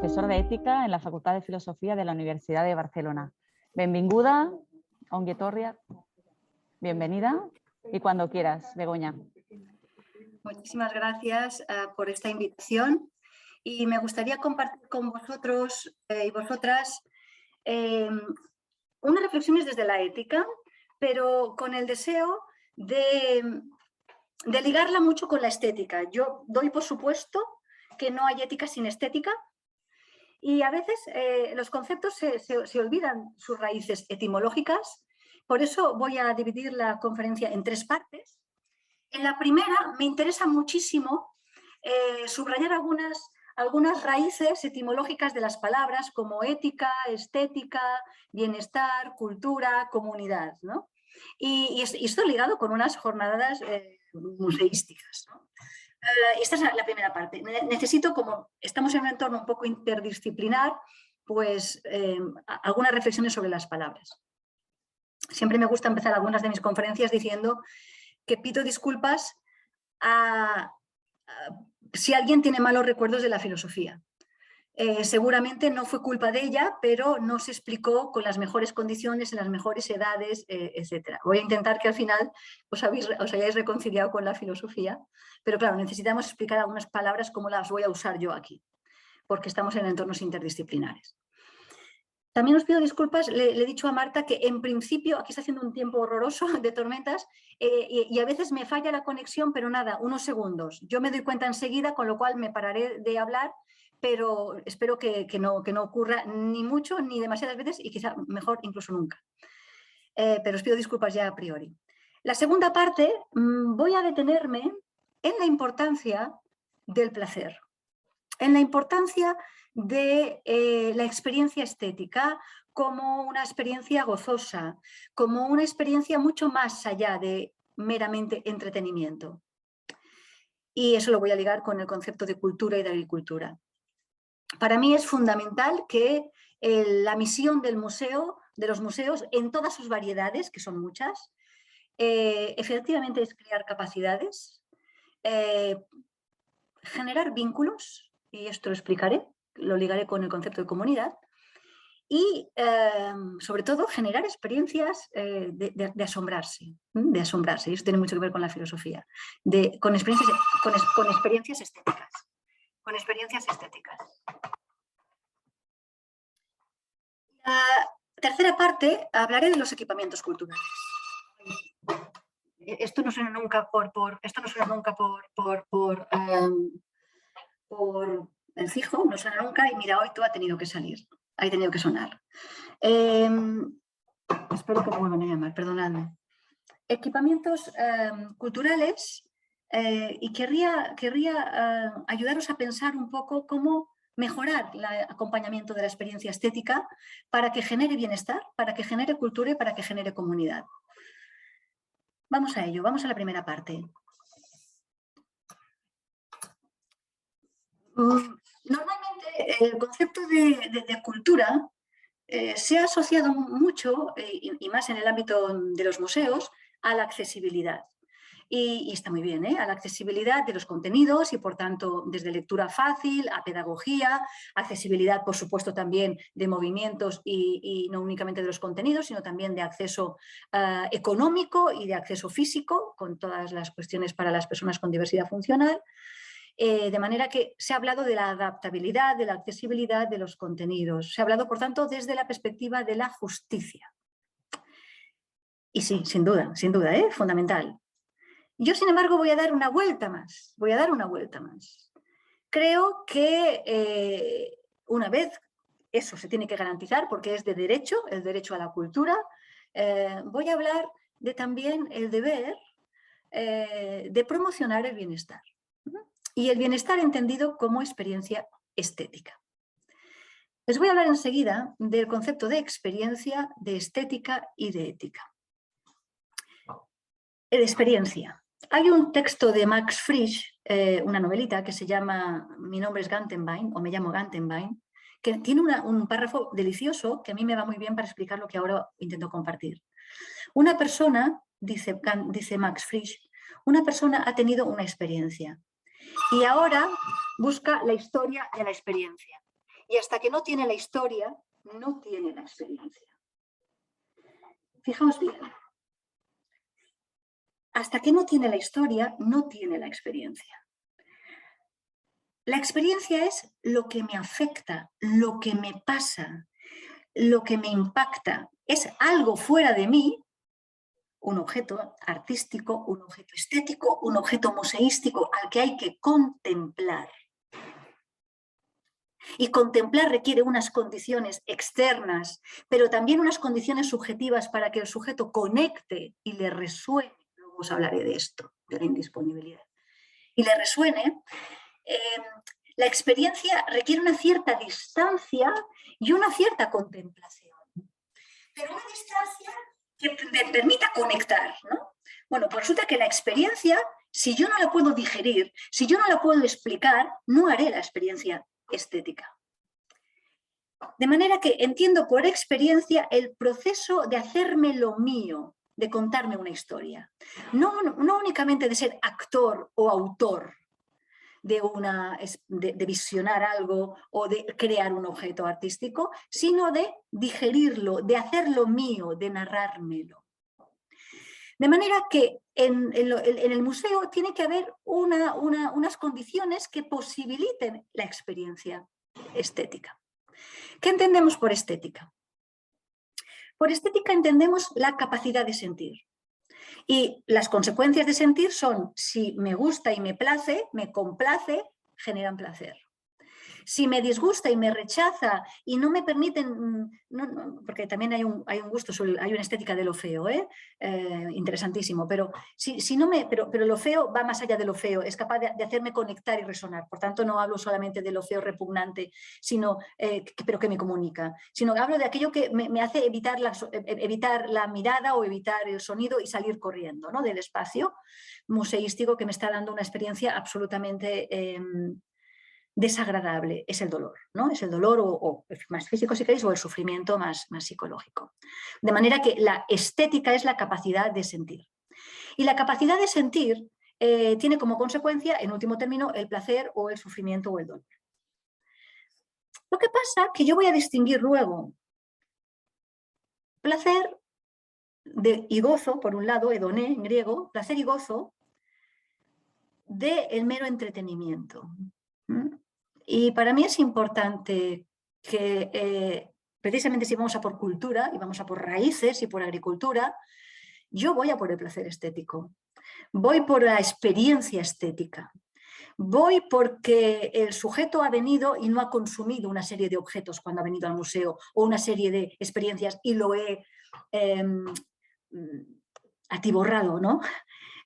profesor de Ética en la Facultad de Filosofía de la Universidad de Barcelona. Benvinguda, ongi etorria, bienvenida y cuando quieras, Begoña. Muchísimas gracias por esta invitación y me gustaría compartir con vosotros y vosotras unas reflexiones desde la ética, pero con el deseo de ligarla mucho con la estética. Yo doy por supuesto que no hay ética sin estética y a veces los conceptos se olvidan sus raíces etimológicas. Por eso voy a dividir la conferencia en 3 partes. En la primera me interesa muchísimo subrayar algunas raíces etimológicas de las palabras como ética, estética, bienestar, cultura, comunidad, ¿no? Y esto ligado con unas jornadas museísticas, ¿no? Esta es la primera parte. Necesito, como estamos en un entorno un poco interdisciplinar, pues algunas reflexiones sobre las palabras. Siempre me gusta empezar algunas de mis conferencias diciendo que pido disculpas si alguien tiene malos recuerdos de la filosofía. Seguramente no fue culpa de ella, pero no se explicó con las mejores condiciones, en las mejores edades, etc. Voy a intentar que al final os hayáis reconciliado con la filosofía, pero claro, necesitamos explicar algunas palabras como las voy a usar yo aquí, porque estamos en entornos interdisciplinares. También os pido disculpas, le he dicho a Marta que en principio, aquí está haciendo un tiempo horroroso de tormentas y a veces me falla la conexión, pero nada, unos segundos. Yo me doy cuenta enseguida, con lo cual me pararé de hablar, pero espero que no ocurra ni mucho ni demasiadas veces y quizá mejor incluso nunca. Pero os pido disculpas ya a priori. La segunda parte voy a detenerme en la importancia del placer, en la importancia de la experiencia estética como una experiencia gozosa, como una experiencia mucho más allá de meramente entretenimiento. Y eso lo voy a ligar con el concepto de cultura y de agricultura. Para mí es fundamental que la misión del museo, de los museos, en todas sus variedades, que son muchas, efectivamente es crear capacidades, generar vínculos, y esto lo explicaré, lo ligaré con el concepto de comunidad, y sobre todo generar experiencias de asombrarse, y eso tiene mucho que ver con la filosofía, con experiencias estéticas. Con experiencias estéticas. La tercera parte hablaré de los equipamientos culturales. Esto no suena nunca por el fijo, no suena nunca y mira, hoy todo ha tenido que salir, ha tenido que sonar. Espero que me vuelvan a llamar, perdonadme. Equipamientos culturales y querría ayudaros a pensar un poco cómo mejorar el acompañamiento de la experiencia estética para que genere bienestar, para que genere cultura y para que genere comunidad. Vamos a ello, vamos a la primera parte. Normalmente el concepto de cultura se ha asociado mucho, y más en el ámbito de los museos, a la accesibilidad. Y está muy bien, a la accesibilidad de los contenidos y, por tanto, desde lectura fácil a pedagogía, accesibilidad, por supuesto, también de movimientos y no únicamente de los contenidos, sino también de acceso económico y de acceso físico, con todas las cuestiones para las personas con diversidad funcional. De manera que se ha hablado de la adaptabilidad, de la accesibilidad de los contenidos. Se ha hablado, por tanto, desde la perspectiva de la justicia. Y sí, sin duda, fundamental. Yo, sin embargo, voy a dar una vuelta más. Creo que una vez eso se tiene que garantizar porque es de derecho, el derecho a la cultura, voy a hablar de también el deber de promocionar el bienestar. Y el bienestar entendido como experiencia estética. Les voy a hablar enseguida del concepto de experiencia, de estética y de ética. De experiencia. Hay un texto de Max Frisch, una novelita que se llama Mi nombre es Gantenbein, o me llamo Gantenbein, que tiene un párrafo delicioso que a mí me va muy bien para explicar lo que ahora intento compartir. Una persona, dice Max Frisch, una persona ha tenido una experiencia y ahora busca la historia de la experiencia. Y hasta que no tiene la historia, no tiene la experiencia. Fijaos bien. Hasta que no tiene la historia, no tiene la experiencia. La experiencia es lo que me afecta, lo que me pasa, lo que me impacta. Es algo fuera de mí, un objeto artístico, un objeto estético, un objeto museístico al que hay que contemplar. Y contemplar requiere unas condiciones externas, pero también unas condiciones subjetivas para que el sujeto conecte y le resuene. Luego os hablaré de esto, de la indisponibilidad. Y le resuene. La experiencia requiere una cierta distancia y una cierta contemplación. Pero una distancia que me permita conectar, ¿no? Bueno, pues resulta que la experiencia, si yo no la puedo digerir, si yo no la puedo explicar, no haré la experiencia estética. De manera que entiendo por experiencia el proceso de hacerme lo mío, de contarme una historia. No únicamente de ser actor o autor, de visionar algo o de crear un objeto artístico, sino de digerirlo, de hacerlo mío, de narrármelo. De manera que en el museo tiene que haber unas condiciones que posibiliten la experiencia estética. ¿Qué entendemos por estética? Por estética entendemos la capacidad de sentir. Y las consecuencias de sentir son, si me gusta y me place, me complace, generan placer. Si me disgusta y me rechaza y no me permiten, porque también hay un gusto, hay una estética de lo feo, interesantísimo, pero lo feo va más allá de lo feo, es capaz de hacerme conectar y resonar. Por tanto, no hablo solamente de lo feo repugnante, sino, pero que me comunica, sino que hablo de aquello que me hace evitar la mirada o evitar el sonido y salir corriendo, ¿no? Del espacio museístico que me está dando una experiencia absolutamente desagradable. Es el dolor, ¿no? Es el dolor o más físico, si queréis, o el sufrimiento más psicológico. De manera que la estética es la capacidad de sentir. Y la capacidad de sentir tiene como consecuencia, en último término, el placer o el sufrimiento o el dolor. Lo que pasa es que yo voy a distinguir luego placer y gozo, por un lado, edoné en griego, placer y gozo del mero entretenimiento. Y para mí es importante que precisamente si vamos a por cultura y vamos a por raíces y por agricultura, yo voy a por el placer estético, voy por la experiencia estética, voy porque el sujeto ha venido y no ha consumido una serie de objetos cuando ha venido al museo o una serie de experiencias y lo he atiborrado, ¿no?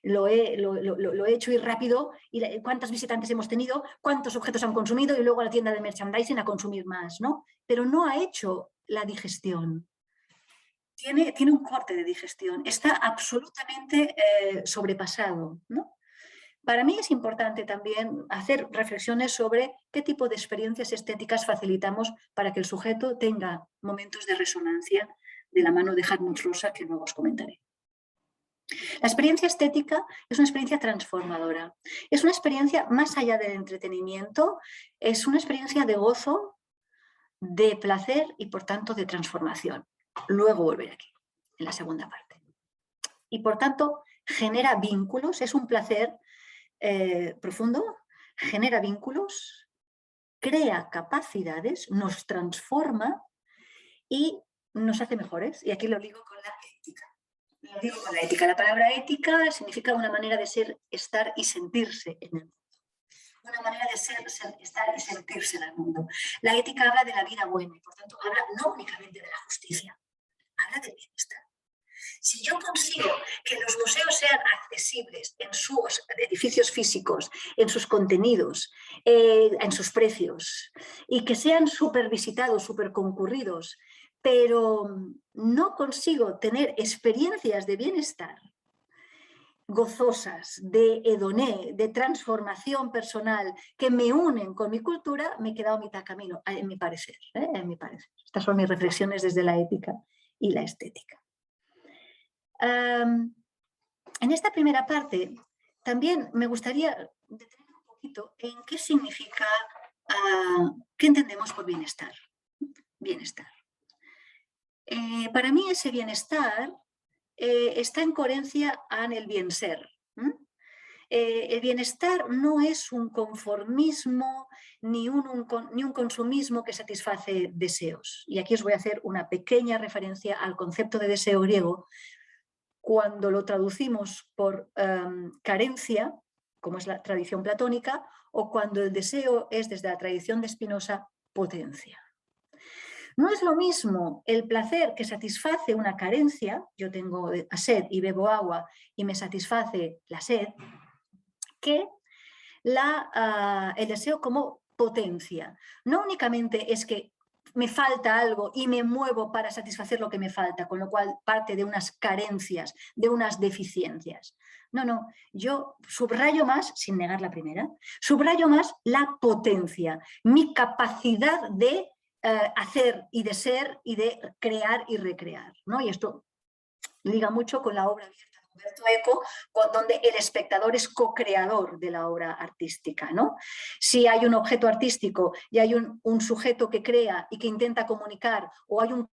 Lo he hecho ir rápido y cuántos visitantes hemos tenido, cuántos objetos han consumido y luego a la tienda de merchandising a consumir más, ¿no? Pero no ha hecho la digestión. Tiene un corte de digestión, está absolutamente sobrepasado, ¿no? Para mí es importante también hacer reflexiones sobre qué tipo de experiencias estéticas facilitamos para que el sujeto tenga momentos de resonancia de la mano de Hartmut Rosa, que luego os comentaré. La experiencia estética es una experiencia transformadora. Es una experiencia más allá del entretenimiento, es una experiencia de gozo, de placer y por tanto de transformación. Luego volveré aquí, en la segunda parte. Y por tanto genera vínculos, es un placer profundo, genera vínculos, crea capacidades, nos transforma y nos hace mejores. Y aquí lo digo con la ética. Lo digo con la ética. La palabra ética significa una manera de ser, estar y sentirse en el mundo. Una manera de ser, estar y sentirse en el mundo. La ética habla de la vida buena y por tanto habla no únicamente de la justicia, habla del bienestar. Si yo consigo que los museos sean accesibles en sus edificios físicos, en sus contenidos, en sus precios, y que sean súper visitados, súper concurridos, pero no consigo tener experiencias de bienestar gozosas, de hedoné, de transformación personal, que me unen con mi cultura, me he quedado a mitad camino, en mi parecer, en mi parecer. Estas son mis reflexiones desde la ética y la estética. En esta primera parte también me gustaría detener un poquito en qué significa ¿Qué entendemos por bienestar? Bienestar. Para mí ese bienestar está en coherencia con el bien ser. El bienestar no es un conformismo ni un consumismo que satisface deseos. Y aquí os voy a hacer una pequeña referencia al concepto de deseo griego. Cuando lo traducimos por carencia, como es la tradición platónica, o cuando el deseo es desde la tradición de Spinoza, potencia. No es lo mismo el placer que satisface una carencia, yo tengo sed y bebo agua y me satisface la sed, que el deseo como potencia. No únicamente es que me falta algo y me muevo para satisfacer lo que me falta, con lo cual parte de unas carencias, de unas deficiencias. No, yo subrayo más, sin negar la primera, subrayo más la potencia, mi capacidad de hacer y de ser y de crear y recrear, ¿no? Y esto liga mucho con la obra abierta de Umberto Eco, donde el espectador es co-creador de la obra artística, ¿no? Si hay un objeto artístico y hay un sujeto que crea y que intenta comunicar, o hay un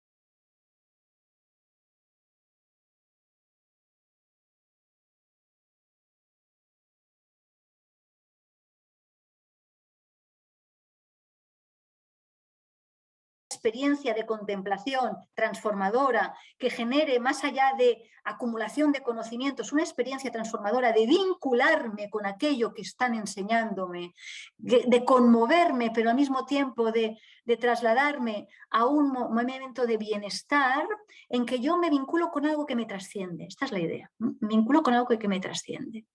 experiencia de contemplación transformadora que genere, más allá de acumulación de conocimientos, una experiencia transformadora de vincularme con aquello que están enseñándome, de conmoverme, pero al mismo tiempo de trasladarme a un momento de bienestar en que yo me vinculo con algo que me trasciende. Esta es la idea, ¿no? Me vinculo con algo que me trasciende.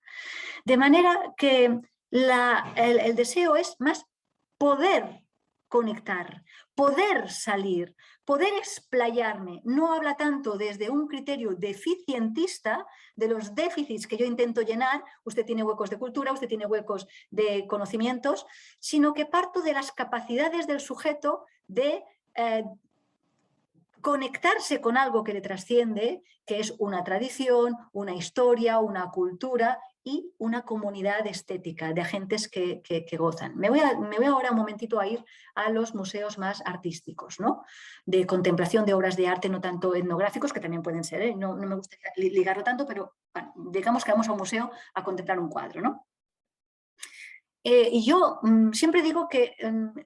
De manera que el deseo es más poder conectar, poder salir, poder explayarme. No habla tanto desde un criterio deficientista de los déficits que yo intento llenar, usted tiene huecos de cultura, usted tiene huecos de conocimientos, sino que parto de las capacidades del sujeto de conectarse con algo que le trasciende, que es una tradición, una historia, una cultura y una comunidad estética de agentes que gozan. Me voy ahora un momentito a ir a los museos más artísticos, ¿no? De contemplación de obras de arte, no tanto etnográficos, que también pueden ser, ¿eh? No me gustaría ligarlo tanto, pero bueno, digamos que vamos a un museo a contemplar un cuadro, ¿no? Y yo siempre digo que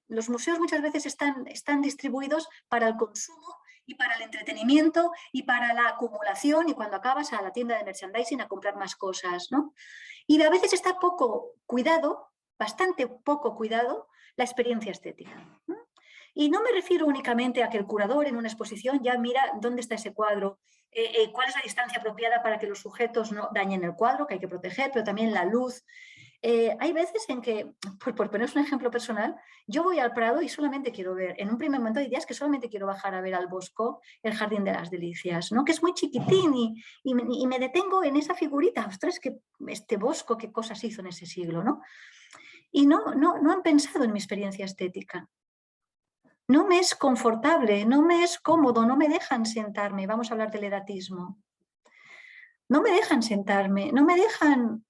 los museos muchas veces están distribuidos para el consumo y para el entretenimiento y para la acumulación, y cuando acabas a la tienda de merchandising a comprar más cosas, ¿no? Y a veces está poco cuidado, bastante poco cuidado, la experiencia estética, ¿no? Y no me refiero únicamente a que el curador en una exposición ya mira dónde está ese cuadro, cuál es la distancia apropiada para que los sujetos no dañen el cuadro, que hay que proteger, pero también la luz. Hay veces en que, por poneros un ejemplo personal, yo voy al Prado y solamente quiero ver, en un primer momento hay días que solamente quiero bajar a ver al Bosco, el Jardín de las Delicias, ¿no? Que es muy chiquitín y me detengo en esa figurita, ostras, que este Bosco, qué cosas hizo en ese siglo, ¿no? Y no han pensado en mi experiencia estética. No me es confortable, no me es cómodo, no me dejan sentarme, vamos a hablar del edatismo. No me dejan sentarme, no me dejan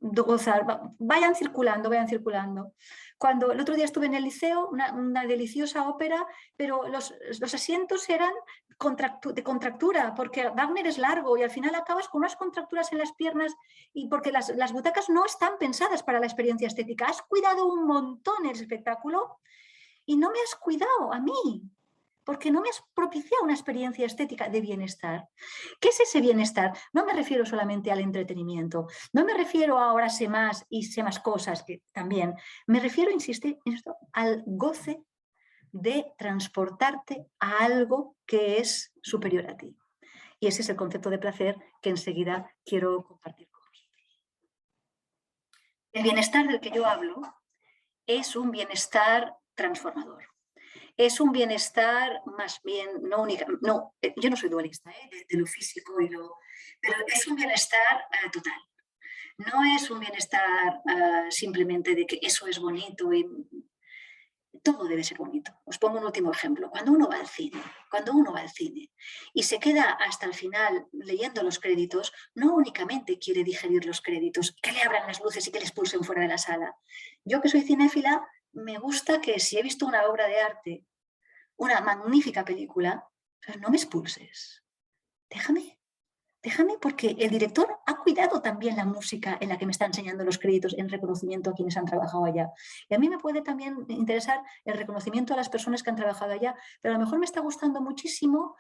gozar, vayan circulando, vayan circulando. Cuando el otro día estuve en el liceo, una deliciosa ópera, pero los asientos eran de contractura, porque Wagner es largo y al final acabas con unas contracturas en las piernas y porque las butacas no están pensadas para la experiencia estética. Has cuidado un montón el espectáculo y no me has cuidado a mí, porque no me has propiciado una experiencia estética de bienestar. ¿Qué es ese bienestar? No me refiero solamente al entretenimiento, no me refiero a ahora sé más y sé más cosas, que también, me refiero, insisto, al goce de transportarte a algo que es superior a ti. Y ese es el concepto de placer que enseguida quiero compartir con vosotros. El bienestar del que yo hablo es un bienestar transformador. Es un bienestar más bien, yo no soy dualista de lo físico, pero es un bienestar total. No es un bienestar simplemente de que eso es bonito y todo debe ser bonito. Os pongo un último ejemplo. Cuando uno va al cine y se queda hasta el final leyendo los créditos, no únicamente quiere digerir los créditos, que le abran las luces y que les expulsen fuera de la sala. Yo que soy cinéfila, me gusta que si he visto una obra de arte, una magnífica película, no me expulses. Déjame porque el director ha cuidado también la música en la que me está enseñando los créditos en reconocimiento a quienes han trabajado allá. Y a mí me puede también interesar el reconocimiento a las personas que han trabajado allá, pero a lo mejor me está gustando muchísimo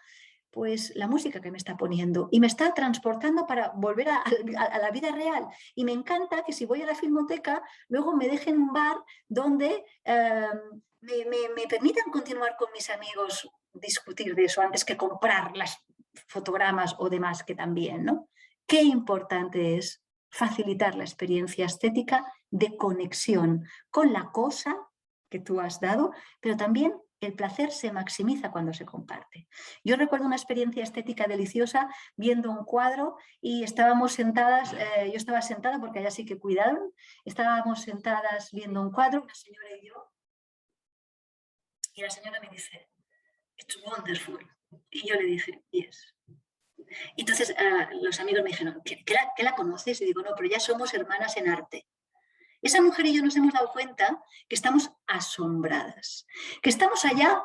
pues la música que me está poniendo y me está transportando para volver a la vida real. Y me encanta que si voy a la Filmoteca, luego me dejen un bar donde me permitan continuar con mis amigos, discutir de eso antes que comprar las fotogramas o demás que también, ¿no? Qué importante es facilitar la experiencia estética de conexión con la cosa que tú has dado, pero también el placer se maximiza cuando se comparte. Yo recuerdo una experiencia estética deliciosa viendo un cuadro y estábamos sentadas, yo estaba sentada porque allá sí que cuidaron, estábamos sentadas viendo un cuadro, una señora y yo, y la señora me dice, "It's wonderful". Y yo le dije, "Yes". Y entonces los amigos me dijeron, ¿que la conoces? Y digo, no, pero ya somos hermanas en arte. Esa mujer y yo nos hemos dado cuenta que estamos asombradas, que estamos allá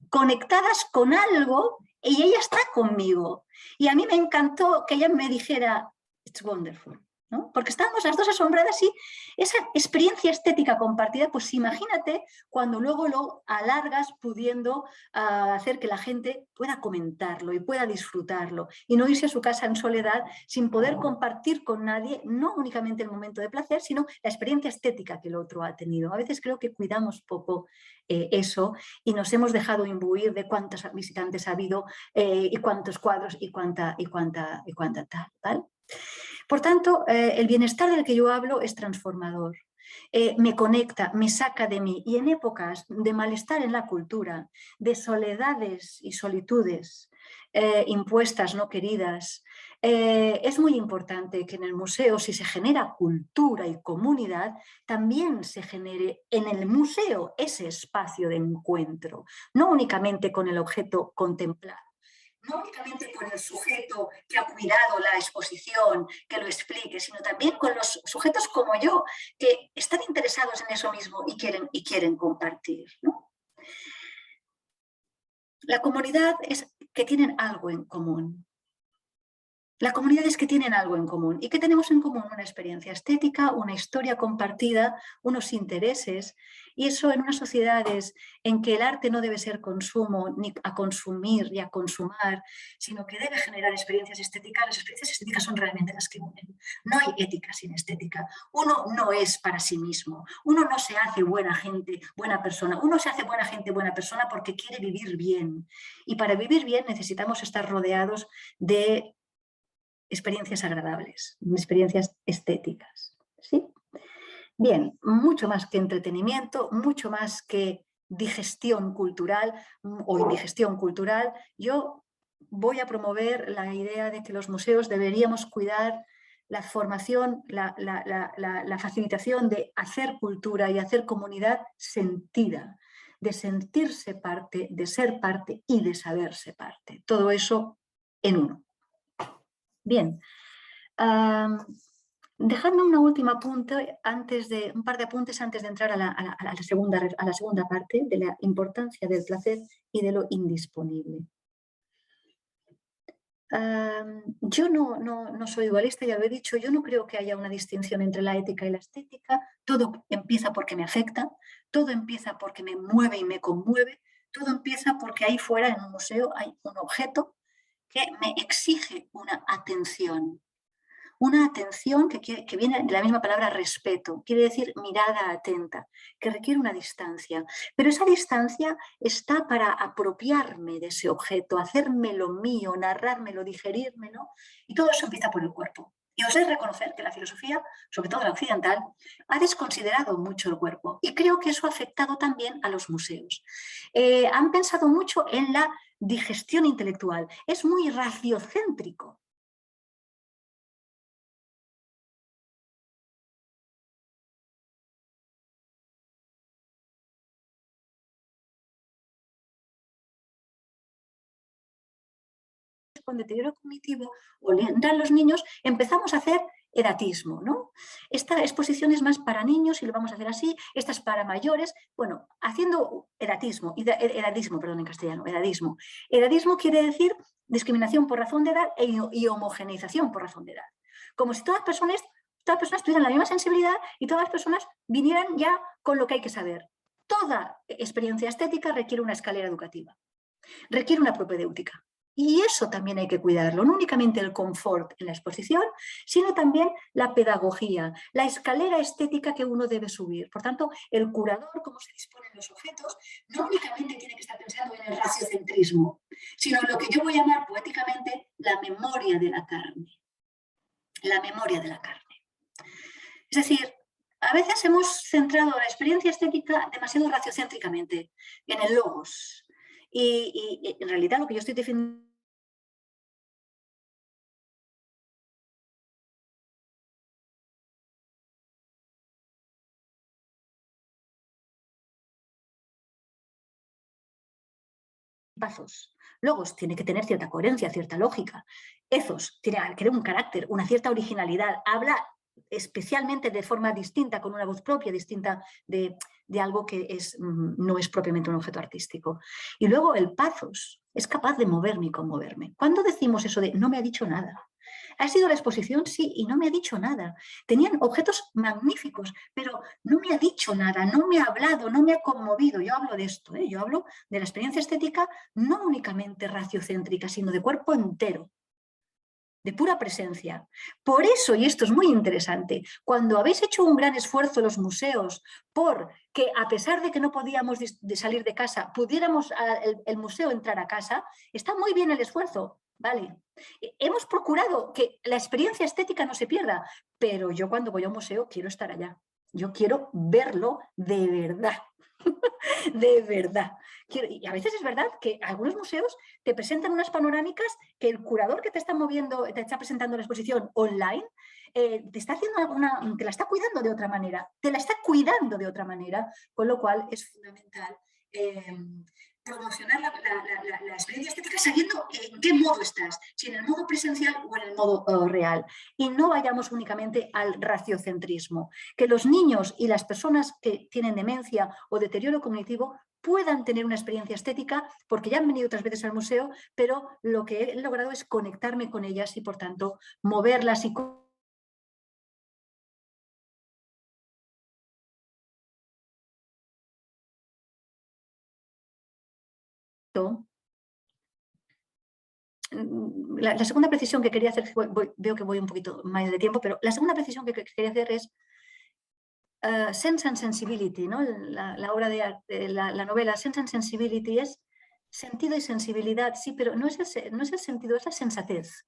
conectadas con algo y ella está conmigo. Y a mí me encantó que ella me dijera, "It's wonderful", ¿no? Porque estábamos las dos asombradas y esa experiencia estética compartida, pues imagínate cuando luego lo alargas pudiendo hacer que la gente pueda comentarlo y pueda disfrutarlo y no irse a su casa en soledad sin poder compartir con nadie, no únicamente el momento de placer, sino la experiencia estética que el otro ha tenido. A veces creo que cuidamos poco eso y nos hemos dejado imbuir de cuántos visitantes ha habido y cuántos cuadros y cuánta tal, ¿vale? Por tanto, el bienestar del que yo hablo es transformador. Me conecta, me saca de mí. Y en épocas de malestar en la cultura, de soledades y solitudes impuestas, no queridas, es muy importante que en el museo, si se genera cultura y comunidad, también se genere en el museo ese espacio de encuentro, no únicamente con el objeto contemplado, no únicamente con el sujeto que ha cuidado la exposición, que lo explique, sino también con los sujetos como yo, que están interesados en eso mismo y quieren compartir, ¿no? La comunidad es que tienen algo en común. La comunidad es que tienen algo en común. ¿Y qué tenemos en común? Una experiencia estética, una historia compartida, unos intereses. Y eso en unas sociedades en que el arte no debe ser consumo, ni a consumir ni a consumar, sino que debe generar experiencias estéticas. Las experiencias estéticas son realmente las que unen. No hay ética sin estética. Uno no es para sí mismo. Uno no se hace buena gente, buena persona. Uno se hace buena gente, buena persona porque quiere vivir bien. Y para vivir bien necesitamos estar rodeados de experiencias agradables, experiencias estéticas. ¿Sí? Bien, mucho más que entretenimiento, mucho más que digestión cultural o indigestión cultural, yo voy a promover la idea de que los museos deberíamos cuidar la formación, la facilitación de hacer cultura y hacer comunidad sentida, de sentirse parte, de ser parte y de saberse parte. Todo eso en uno. Bien, dejadme una última apunte un par de apuntes antes de entrar a la segunda parte de la importancia del placer y de lo indisponible. Yo no soy igualista, ya lo he dicho, yo no creo que haya una distinción entre la ética y la estética. Todo empieza porque me afecta, todo empieza porque me mueve y me conmueve, todo empieza porque ahí fuera en un museo hay un objeto que me exige una atención. Una atención que viene de la misma palabra respeto, quiere decir mirada atenta, que requiere una distancia. Pero esa distancia está para apropiarme de ese objeto, hacérmelo mío, narrármelo, digerírmelo, y todo eso empieza por el cuerpo. Y os he de reconocer que la filosofía, sobre todo la occidental, ha desconsiderado mucho el cuerpo. Y creo que eso ha afectado también a los museos. Han pensado mucho en la digestión intelectual. Es muy raciocéntrico. con deterioro cognitivo o leerán los niños, empezamos a hacer edatismo, ¿no? Esta exposición es más para niños y lo vamos a hacer así, esta es para mayores, bueno, haciendo edadismo, perdón, en castellano, edadismo. Edadismo quiere decir discriminación por razón de edad y homogeneización por razón de edad. Como si todas las personas tuvieran la misma sensibilidad y todas las personas vinieran ya con lo que hay que saber. Toda experiencia estética requiere una escalera educativa, requiere una propedéutica. Y eso también hay que cuidarlo, no únicamente el confort en la exposición, sino también la pedagogía, la escalera estética que uno debe subir. Por tanto, el curador, cómo se disponen los objetos, no únicamente tiene que estar pensando en el raciocentrismo, sino en lo que yo voy a llamar poéticamente la memoria de la carne. La memoria de la carne. Es decir, a veces hemos centrado la experiencia estética demasiado raciocéntricamente, en el logos. Y en realidad lo que yo estoy defendiendo pasos. Logos tiene que tener cierta coherencia, cierta lógica. Ethos tiene que tener un carácter, una cierta originalidad. Habla especialmente de forma distinta, con una voz propia, distinta de algo que no es propiamente un objeto artístico. Y luego el pathos es capaz de moverme y conmoverme. ¿Cuándo decimos eso de no me ha dicho nada? ¿Ha sido la exposición? Sí, y no me ha dicho nada. Tenían objetos magníficos, pero no me ha dicho nada, no me ha hablado, no me ha conmovido. Yo hablo de esto, yo hablo de la experiencia estética no únicamente raciocéntrica, sino de cuerpo entero, de pura presencia. Por eso, y esto es muy interesante, cuando habéis hecho un gran esfuerzo los museos por que, a pesar de que no podíamos salir de casa, pudiéramos el museo entrar a casa, está muy bien el esfuerzo, ¿vale? Hemos procurado que la experiencia estética no se pierda, pero yo cuando voy a un museo quiero estar allá. Yo quiero verlo de verdad. De verdad. Y a veces es verdad que algunos museos te presentan unas panorámicas que el curador que te está moviendo, te está presentando la exposición online, te está haciendo te la está cuidando de otra manera, te la está cuidando de otra manera, con lo cual es fundamental promocionar la experiencia estética sabiendo en qué modo estás, si en el modo presencial o en el modo real. Y no vayamos únicamente al raciocentrismo. Que los niños y las personas que tienen demencia o deterioro cognitivo puedan tener una experiencia estética porque ya han venido otras veces al museo, pero lo que he logrado es conectarme con ellas y, por tanto, moverlas y la segunda precisión que quería hacer, veo que voy un poquito más de tiempo, pero la segunda precisión que quería hacer es Sense and Sensibility, ¿no? La obra de la novela Sense and Sensibility es sentido y sensibilidad, sí, pero no es el sentido, es la sensatez.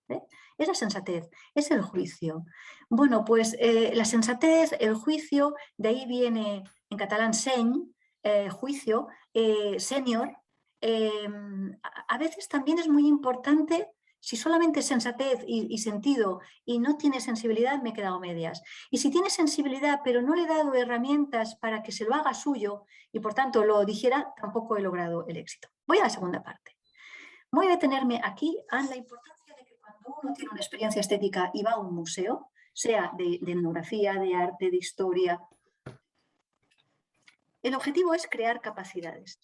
Es la sensatez, es el juicio. Bueno, pues la sensatez, el juicio, de ahí viene en catalán seny, juicio, senior. A veces también es muy importante, si solamente es sensatez y sentido y no tiene sensibilidad, me he quedado medias. Y si tiene sensibilidad pero no le he dado herramientas para que se lo haga suyo y por tanto lo dijera, tampoco he logrado el éxito. Voy a la segunda parte. Voy a detenerme aquí en la importancia de que cuando uno tiene una experiencia estética y va a un museo, sea de etnografía, de arte, de historia, el objetivo es crear capacidades.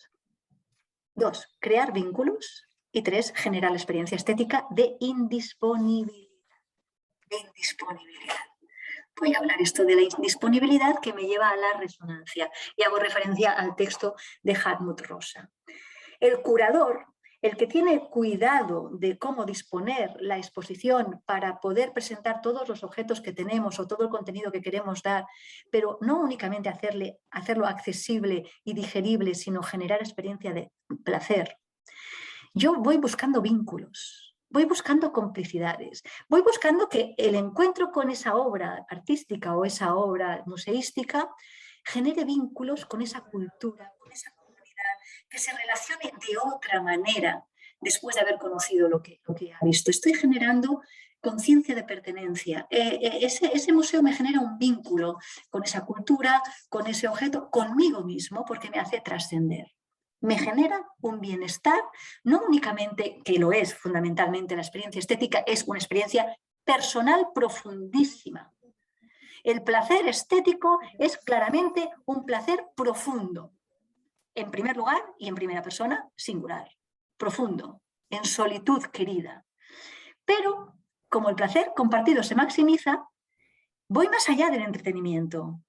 2, crear vínculos. Y 3, generar la experiencia estética de indisponibilidad. Voy a hablar esto de la indisponibilidad que me lleva a la resonancia y hago referencia al texto de Hartmut Rosa. El curador, el que tiene cuidado de cómo disponer la exposición para poder presentar todos los objetos que tenemos o todo el contenido que queremos dar, pero no únicamente hacerlo accesible y digerible, sino generar experiencia de placer. Yo voy buscando vínculos, voy buscando complicidades, voy buscando que el encuentro con esa obra artística o esa obra museística genere vínculos con esa cultura, con esa comunidad, que se relacione de otra manera después de haber conocido lo que ha visto. Estoy generando conciencia de pertenencia. Ese museo me genera un vínculo con esa cultura, con ese objeto, conmigo mismo, porque me hace trascender. me genera un bienestar, no únicamente, que lo es fundamentalmente la experiencia estética, es una experiencia personal profundísima. El placer estético es claramente un placer profundo, en primer lugar y en primera persona, singular, profundo, en solitud querida. Pero como el placer compartido se maximiza, voy más allá del entretenimiento,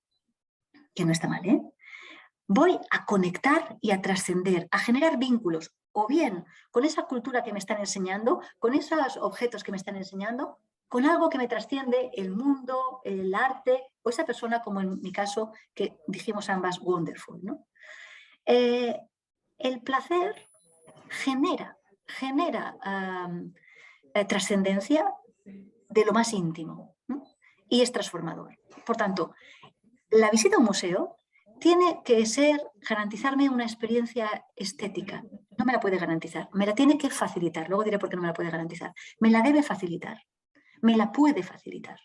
que no está mal, ¿eh? Voy a conectar y a trascender, a generar vínculos, o bien con esa cultura que me están enseñando, con esos objetos que me están enseñando, con algo que me trasciende el mundo, el arte, o esa persona, como en mi caso, que dijimos ambas, wonderful, ¿no? El placer genera trascendencia de lo más íntimo, ¿no? Y es transformador. Por tanto, la visita a un museo tiene que garantizarme una experiencia estética. No me la puede garantizar, me la tiene que facilitar. Luego diré por qué no me la puede garantizar. Me la debe facilitar, me la puede facilitar.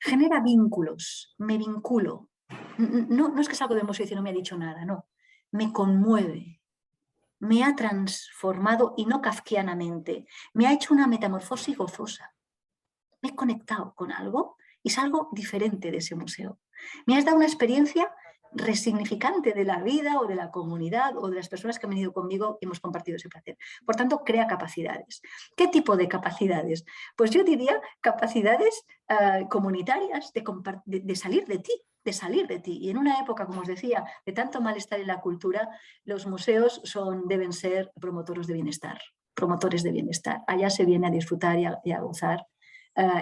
Genera vínculos, me vinculo. No es que salgo del museo y no me ha dicho nada, no. Me conmueve, me ha transformado y no kafkianamente. Me ha hecho una metamorfosis gozosa. Me he conectado con algo y salgo diferente de ese museo. Me has dado una experiencia resignificante de la vida o de la comunidad o de las personas que han venido conmigo y hemos compartido ese placer. Por tanto, crea capacidades. ¿Qué tipo de capacidades? Pues yo diría capacidades comunitarias de salir de ti, de salir de ti. Y en una época, como os decía, de tanto malestar en la cultura, los museos deben ser promotores de bienestar, promotores de bienestar. Allá se viene a disfrutar y a gozar.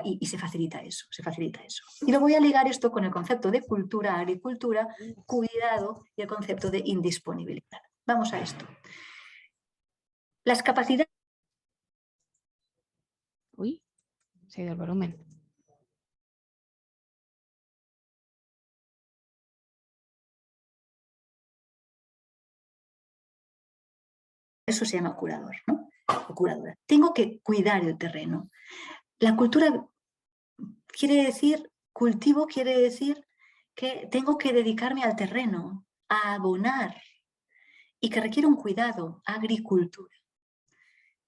Y se facilita eso, se facilita eso. Y lo voy a ligar esto con el concepto de cultura, agricultura, cuidado y el concepto de indisponibilidad. Vamos a esto. Las capacidades... Uy, se ha ido el volumen. Eso se llama curador, ¿no? O curadora. Tengo que cuidar el terreno. La cultura quiere decir, cultivo quiere decir que tengo que dedicarme al terreno, a abonar, y que requiere un cuidado, agricultura.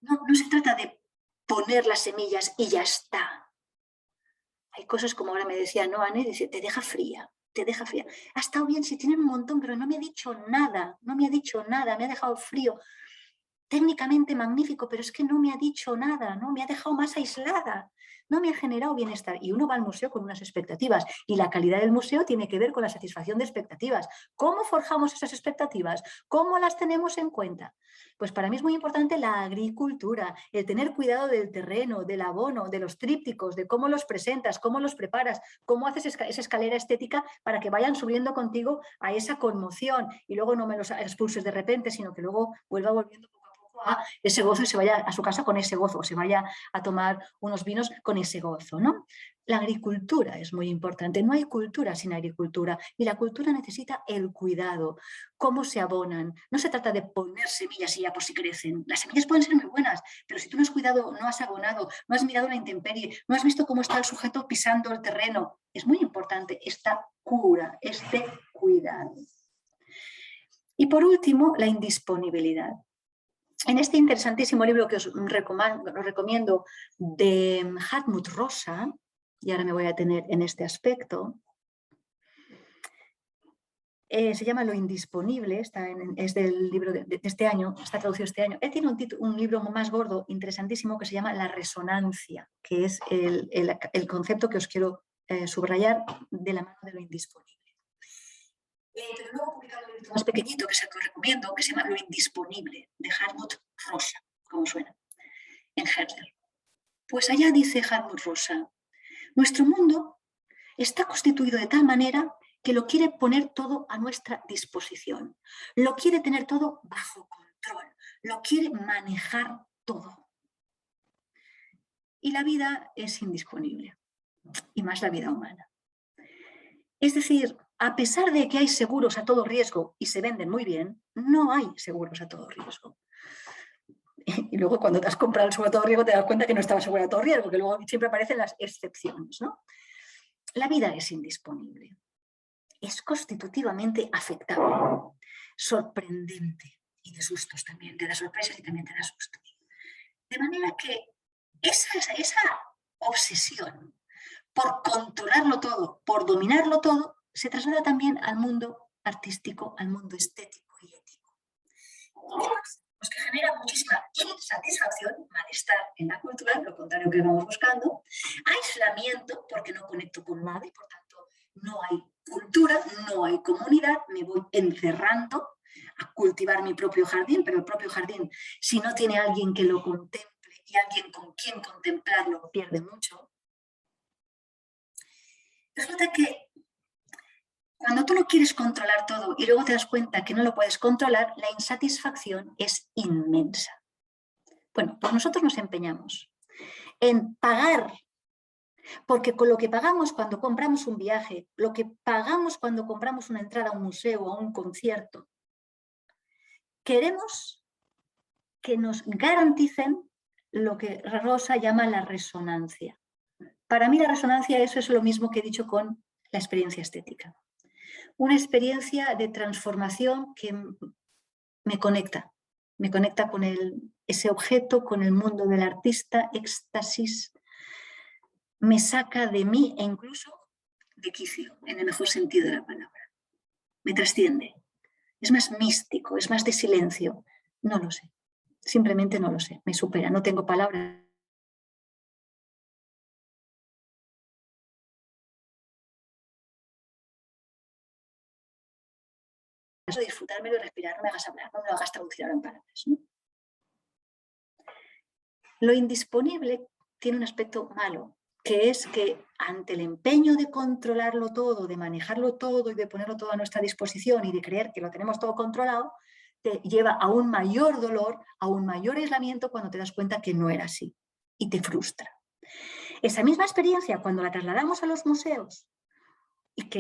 No se trata de poner las semillas y ya está. Hay cosas como ahora me decía Noane, dice, te deja fría, te deja fría. Ha estado bien, si tienen un montón, pero no me ha dicho nada, no me ha dicho nada, me ha dejado frío. Técnicamente magnífico, pero es que no me ha dicho nada, ¿no? Me ha dejado más aislada, no me ha generado bienestar. Y uno va al museo con unas expectativas y la calidad del museo tiene que ver con la satisfacción de expectativas. ¿Cómo forjamos esas expectativas? ¿Cómo las tenemos en cuenta? Pues para mí es muy importante la agricultura, el tener cuidado del terreno, del abono, de los trípticos, de cómo los presentas, cómo los preparas, cómo haces esa escalera estética para que vayan subiendo contigo a esa conmoción y luego no me los expulses de repente, sino que luego vuelva volviendo a ese gozo y se vaya a su casa con ese gozo, o se vaya a tomar unos vinos con ese gozo, ¿no? La agricultura es muy importante, no hay cultura sin agricultura y la cultura necesita el cuidado, cómo se abonan. No se trata de poner semillas y ya por si crecen. Las semillas pueden ser muy buenas, pero si tú no has cuidado, no has abonado, no has mirado la intemperie, no has visto cómo está el sujeto pisando el terreno, es muy importante esta cura, este cuidado. Y por último, la indisponibilidad. En este interesantísimo libro que os recomiendo de Hartmut Rosa, y ahora me voy a detener en este aspecto, se llama Lo indisponible, es del libro de este año, está traducido este año. Él tiene un libro más gordo, interesantísimo, que se llama La resonancia, que es el concepto que os quiero subrayar de la mano de lo indisponible. Pero luego he publicado un libro más pequeñito, que es el que os recomiendo, que se llama Lo indisponible, de Hartmut Rosa, como suena, en Herder. Pues allá dice Hartmut Rosa, nuestro mundo está constituido de tal manera que lo quiere poner todo a nuestra disposición, lo quiere tener todo bajo control, lo quiere manejar todo. Y la vida es indisponible, y más la vida humana. Es decir, a pesar de que hay seguros a todo riesgo y se venden muy bien, no hay seguros a todo riesgo. Y luego cuando te has comprado el seguro a todo riesgo te das cuenta que no estaba seguro a todo riesgo, que luego siempre aparecen las excepciones, ¿no? La vida es indisponible, es constitutivamente afectable, sorprendente, y de sustos también, te da sorpresas y también te da sustos. De manera que esa obsesión por controlarlo todo, por dominarlo todo, se traslada también al mundo artístico, al mundo estético y ético. ¿Qué pasa? Pues que genera muchísima insatisfacción, malestar en la cultura, lo contrario que vamos buscando, aislamiento porque no conecto con nada y por tanto no hay cultura, no hay comunidad, me voy encerrando a cultivar mi propio jardín, pero el propio jardín, si no tiene alguien que lo contemple y alguien con quien contemplarlo, pierde mucho. Resulta que cuando tú lo quieres controlar todo y luego te das cuenta que no lo puedes controlar, la insatisfacción es inmensa. Bueno, pues nosotros nos empeñamos en pagar, porque con lo que pagamos cuando compramos un viaje, lo que pagamos cuando compramos una entrada a un museo o a un concierto, queremos que nos garanticen lo que Rosa llama la resonancia. Para mí la resonancia, eso es lo mismo que he dicho con la experiencia estética. Una experiencia de transformación que me conecta con ese objeto, con el mundo del artista, éxtasis, me saca de mí e incluso de quicio, en el mejor sentido de la palabra. Me trasciende. Es más místico, es más de silencio. No lo sé. Simplemente no lo sé. Me supera. No tengo palabras. Disfrutármelo y respirar. No me hagas hablar, no me lo hagas traducir ahora en palabras, ¿no? Lo indisponible tiene un aspecto malo, que es que ante el empeño de controlarlo todo, de manejarlo todo y de ponerlo todo a nuestra disposición y de creer que lo tenemos todo controlado, te lleva a un mayor dolor, a un mayor aislamiento cuando te das cuenta que no era así y te frustra. Esa misma experiencia, cuando la trasladamos a los museos y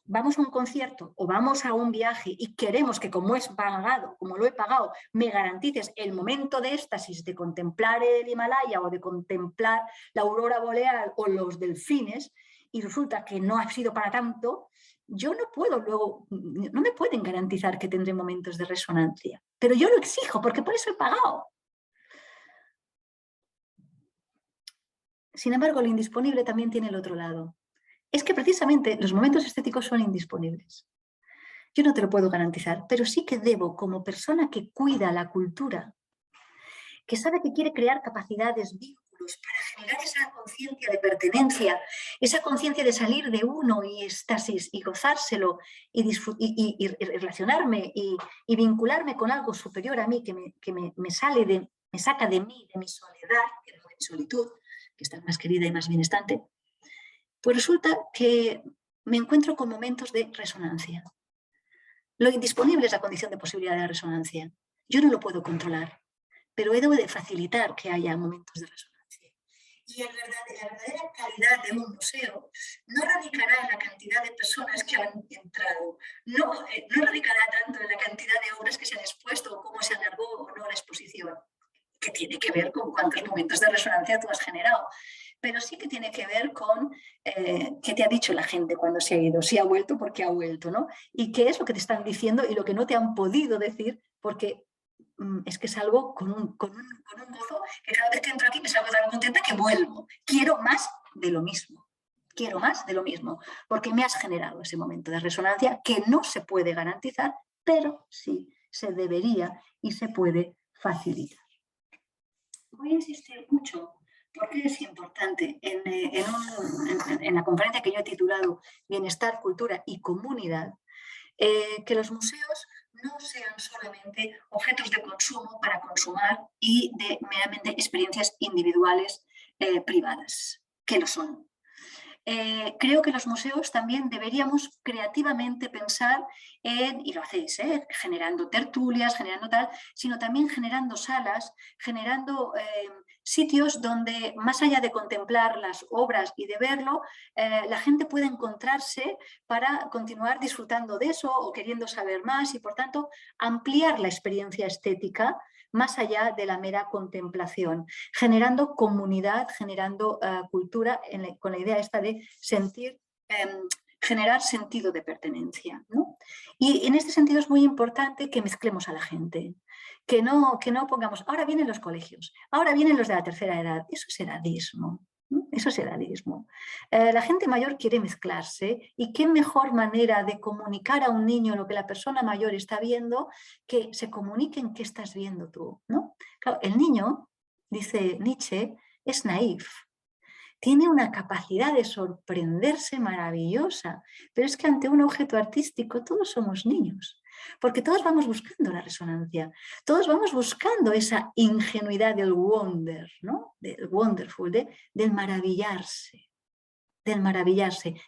vamos a un concierto o vamos a un viaje y queremos que como es pagado, como lo he pagado, me garantices el momento de éxtasis de contemplar el Himalaya o de contemplar la aurora boreal o los delfines y resulta que no ha sido para tanto, yo no puedo luego, no me pueden garantizar que tendré momentos de resonancia, pero yo lo exijo porque por eso he pagado. Sin embargo, lo indisponible también tiene el otro lado. Es que precisamente los momentos estéticos son indisponibles. Yo no te lo puedo garantizar, pero sí que debo, como persona que cuida la cultura, que sabe que quiere crear capacidades, vínculos, para generar esa conciencia de pertenencia, esa conciencia de salir de uno y éxtasis y gozárselo y relacionarme y vincularme con algo superior a mí que me saca de mí, de mi soledad, de mi solitud, que está más querida y más bienestante. Pues resulta que me encuentro con momentos de resonancia. Lo indisponible es la condición de posibilidad de resonancia. Yo no lo puedo controlar, pero he de facilitar que haya momentos de resonancia. Y la verdadera calidad de un museo no radicará en la cantidad de personas que han entrado, no radicará tanto en la cantidad de obras que se han expuesto o cómo se alargó o no la exposición, que tiene que ver con cuántos momentos de resonancia tú has generado. Pero sí que tiene que ver con qué te ha dicho la gente cuando se ha ido, si ha vuelto, por qué ha vuelto, ¿no? Y qué es lo que te están diciendo y lo que no te han podido decir, porque es que salgo con un gozo que cada vez que entro aquí me salgo tan contenta que vuelvo. Quiero más de lo mismo. Quiero más de lo mismo, porque me has generado ese momento de resonancia que no se puede garantizar, pero sí se debería y se puede facilitar. Voy a insistir mucho porque es importante en la conferencia que yo he titulado Bienestar, Cultura y Comunidad, que los museos no sean solamente objetos de consumo para consumar y de meramente experiencias individuales privadas, que lo son. Creo que los museos también deberíamos creativamente pensar en, y lo hacéis, generando tertulias, generando tal, sino también generando salas, generando sitios donde, más allá de contemplar las obras y de verlo, la gente puede encontrarse para continuar disfrutando de eso o queriendo saber más y, por tanto, ampliar la experiencia estética más allá de la mera contemplación, generando comunidad, generando cultura, con la idea esta de generar sentido de pertenencia, ¿no? Y en este sentido es muy importante que mezclemos a la gente, que no pongamos, ahora vienen los colegios, ahora vienen los de la tercera edad. Eso es edadismo. Eso es edadismo. La gente mayor quiere mezclarse y qué mejor manera de comunicar a un niño lo que la persona mayor está viendo que se comuniquen qué estás viendo tú, ¿no? Claro, el niño, dice Nietzsche, es naif. Tiene una capacidad de sorprenderse maravillosa, pero es que ante un objeto artístico todos somos niños, porque todos vamos buscando la resonancia, todos vamos buscando esa ingenuidad del wonder, ¿no? Del wonderful, del maravillarse,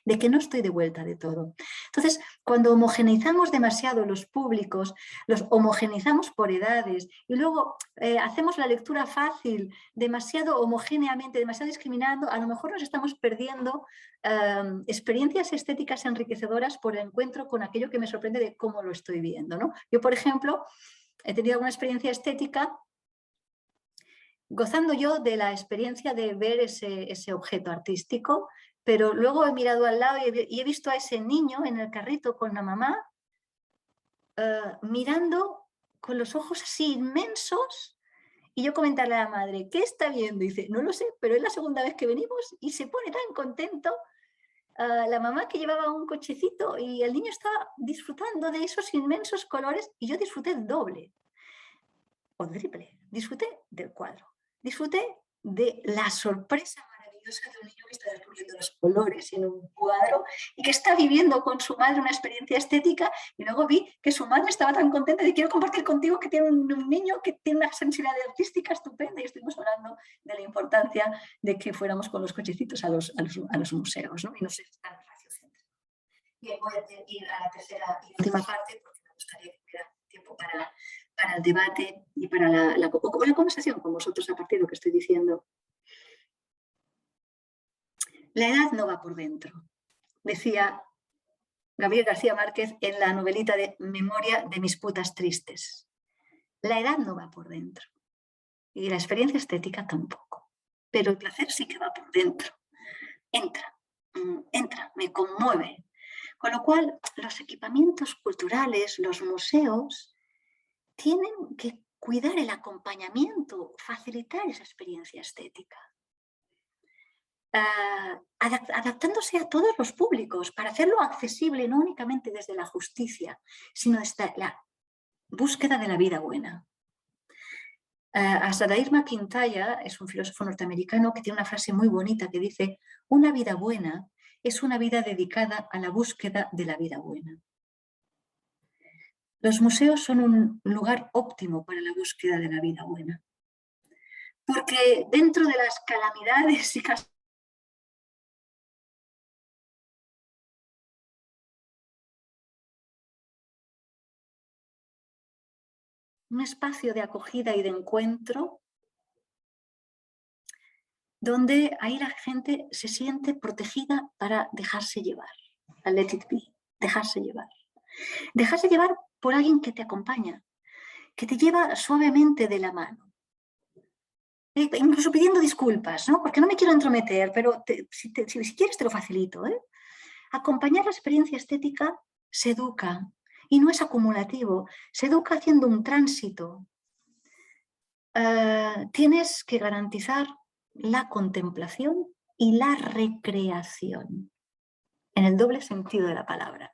de que no estoy de vuelta de todo. Entonces, cuando homogeneizamos demasiado los públicos, los homogeneizamos por edades y luego hacemos la lectura fácil, demasiado homogéneamente, demasiado discriminando, a lo mejor nos estamos perdiendo experiencias estéticas enriquecedoras por el encuentro con aquello que me sorprende de cómo lo estoy viendo, ¿no? Yo, por ejemplo, he tenido alguna experiencia estética gozando yo de la experiencia de ver ese objeto artístico, pero luego he mirado al lado y he visto a ese niño en el carrito con la mamá mirando con los ojos así inmensos y yo comentarle a la madre, ¿qué está viendo? Y dice, no lo sé, pero es la segunda vez que venimos y se pone tan contento. La mamá que llevaba un cochecito y el niño estaba disfrutando de esos inmensos colores y yo disfruté el doble o triple, disfruté del cuadro. Disfruté de la sorpresa maravillosa de un niño que está descubriendo los colores en un cuadro y que está viviendo con su madre una experiencia estética y luego vi que su madre estaba tan contenta de quiero compartir contigo que tiene un niño que tiene una sensibilidad artística estupenda y estuvimos hablando de la importancia de que fuéramos con los cochecitos a los museos, ¿no? Y no sé, tan raciocéntricos. Bien, voy a ir a la tercera y última parte porque me gustaría que hubiera tiempo para el debate y para la conversación con vosotros a partir de lo que estoy diciendo. La edad no va por dentro, decía Gabriel García Márquez en la novelita de Memoria de mis putas tristes. La edad no va por dentro y la experiencia estética tampoco, pero el placer sí que va por dentro. Entra, me conmueve. Con lo cual, los equipamientos culturales, los museos, tienen que cuidar el acompañamiento, facilitar esa experiencia estética, adaptándose a todos los públicos para hacerlo accesible no únicamente desde la justicia, sino desde la búsqueda de la vida buena. Asadair MacIntyre es un filósofo norteamericano que tiene una frase muy bonita que dice: una vida buena es una vida dedicada a la búsqueda de la vida buena. Los museos son un lugar óptimo para la búsqueda de la vida buena. Porque dentro de las calamidades y un espacio de acogida y de encuentro donde ahí la gente se siente protegida para dejarse llevar, a let it be, dejarse llevar. Dejarse llevar por alguien que te acompaña, que te lleva suavemente de la mano. Incluso pidiendo disculpas, ¿no? Porque no me quiero entrometer, pero si quieres te lo facilito. Acompañar la experiencia estética se educa y no es acumulativo, se educa haciendo un tránsito. Tienes que garantizar la contemplación y la recreación, en el doble sentido de la palabra.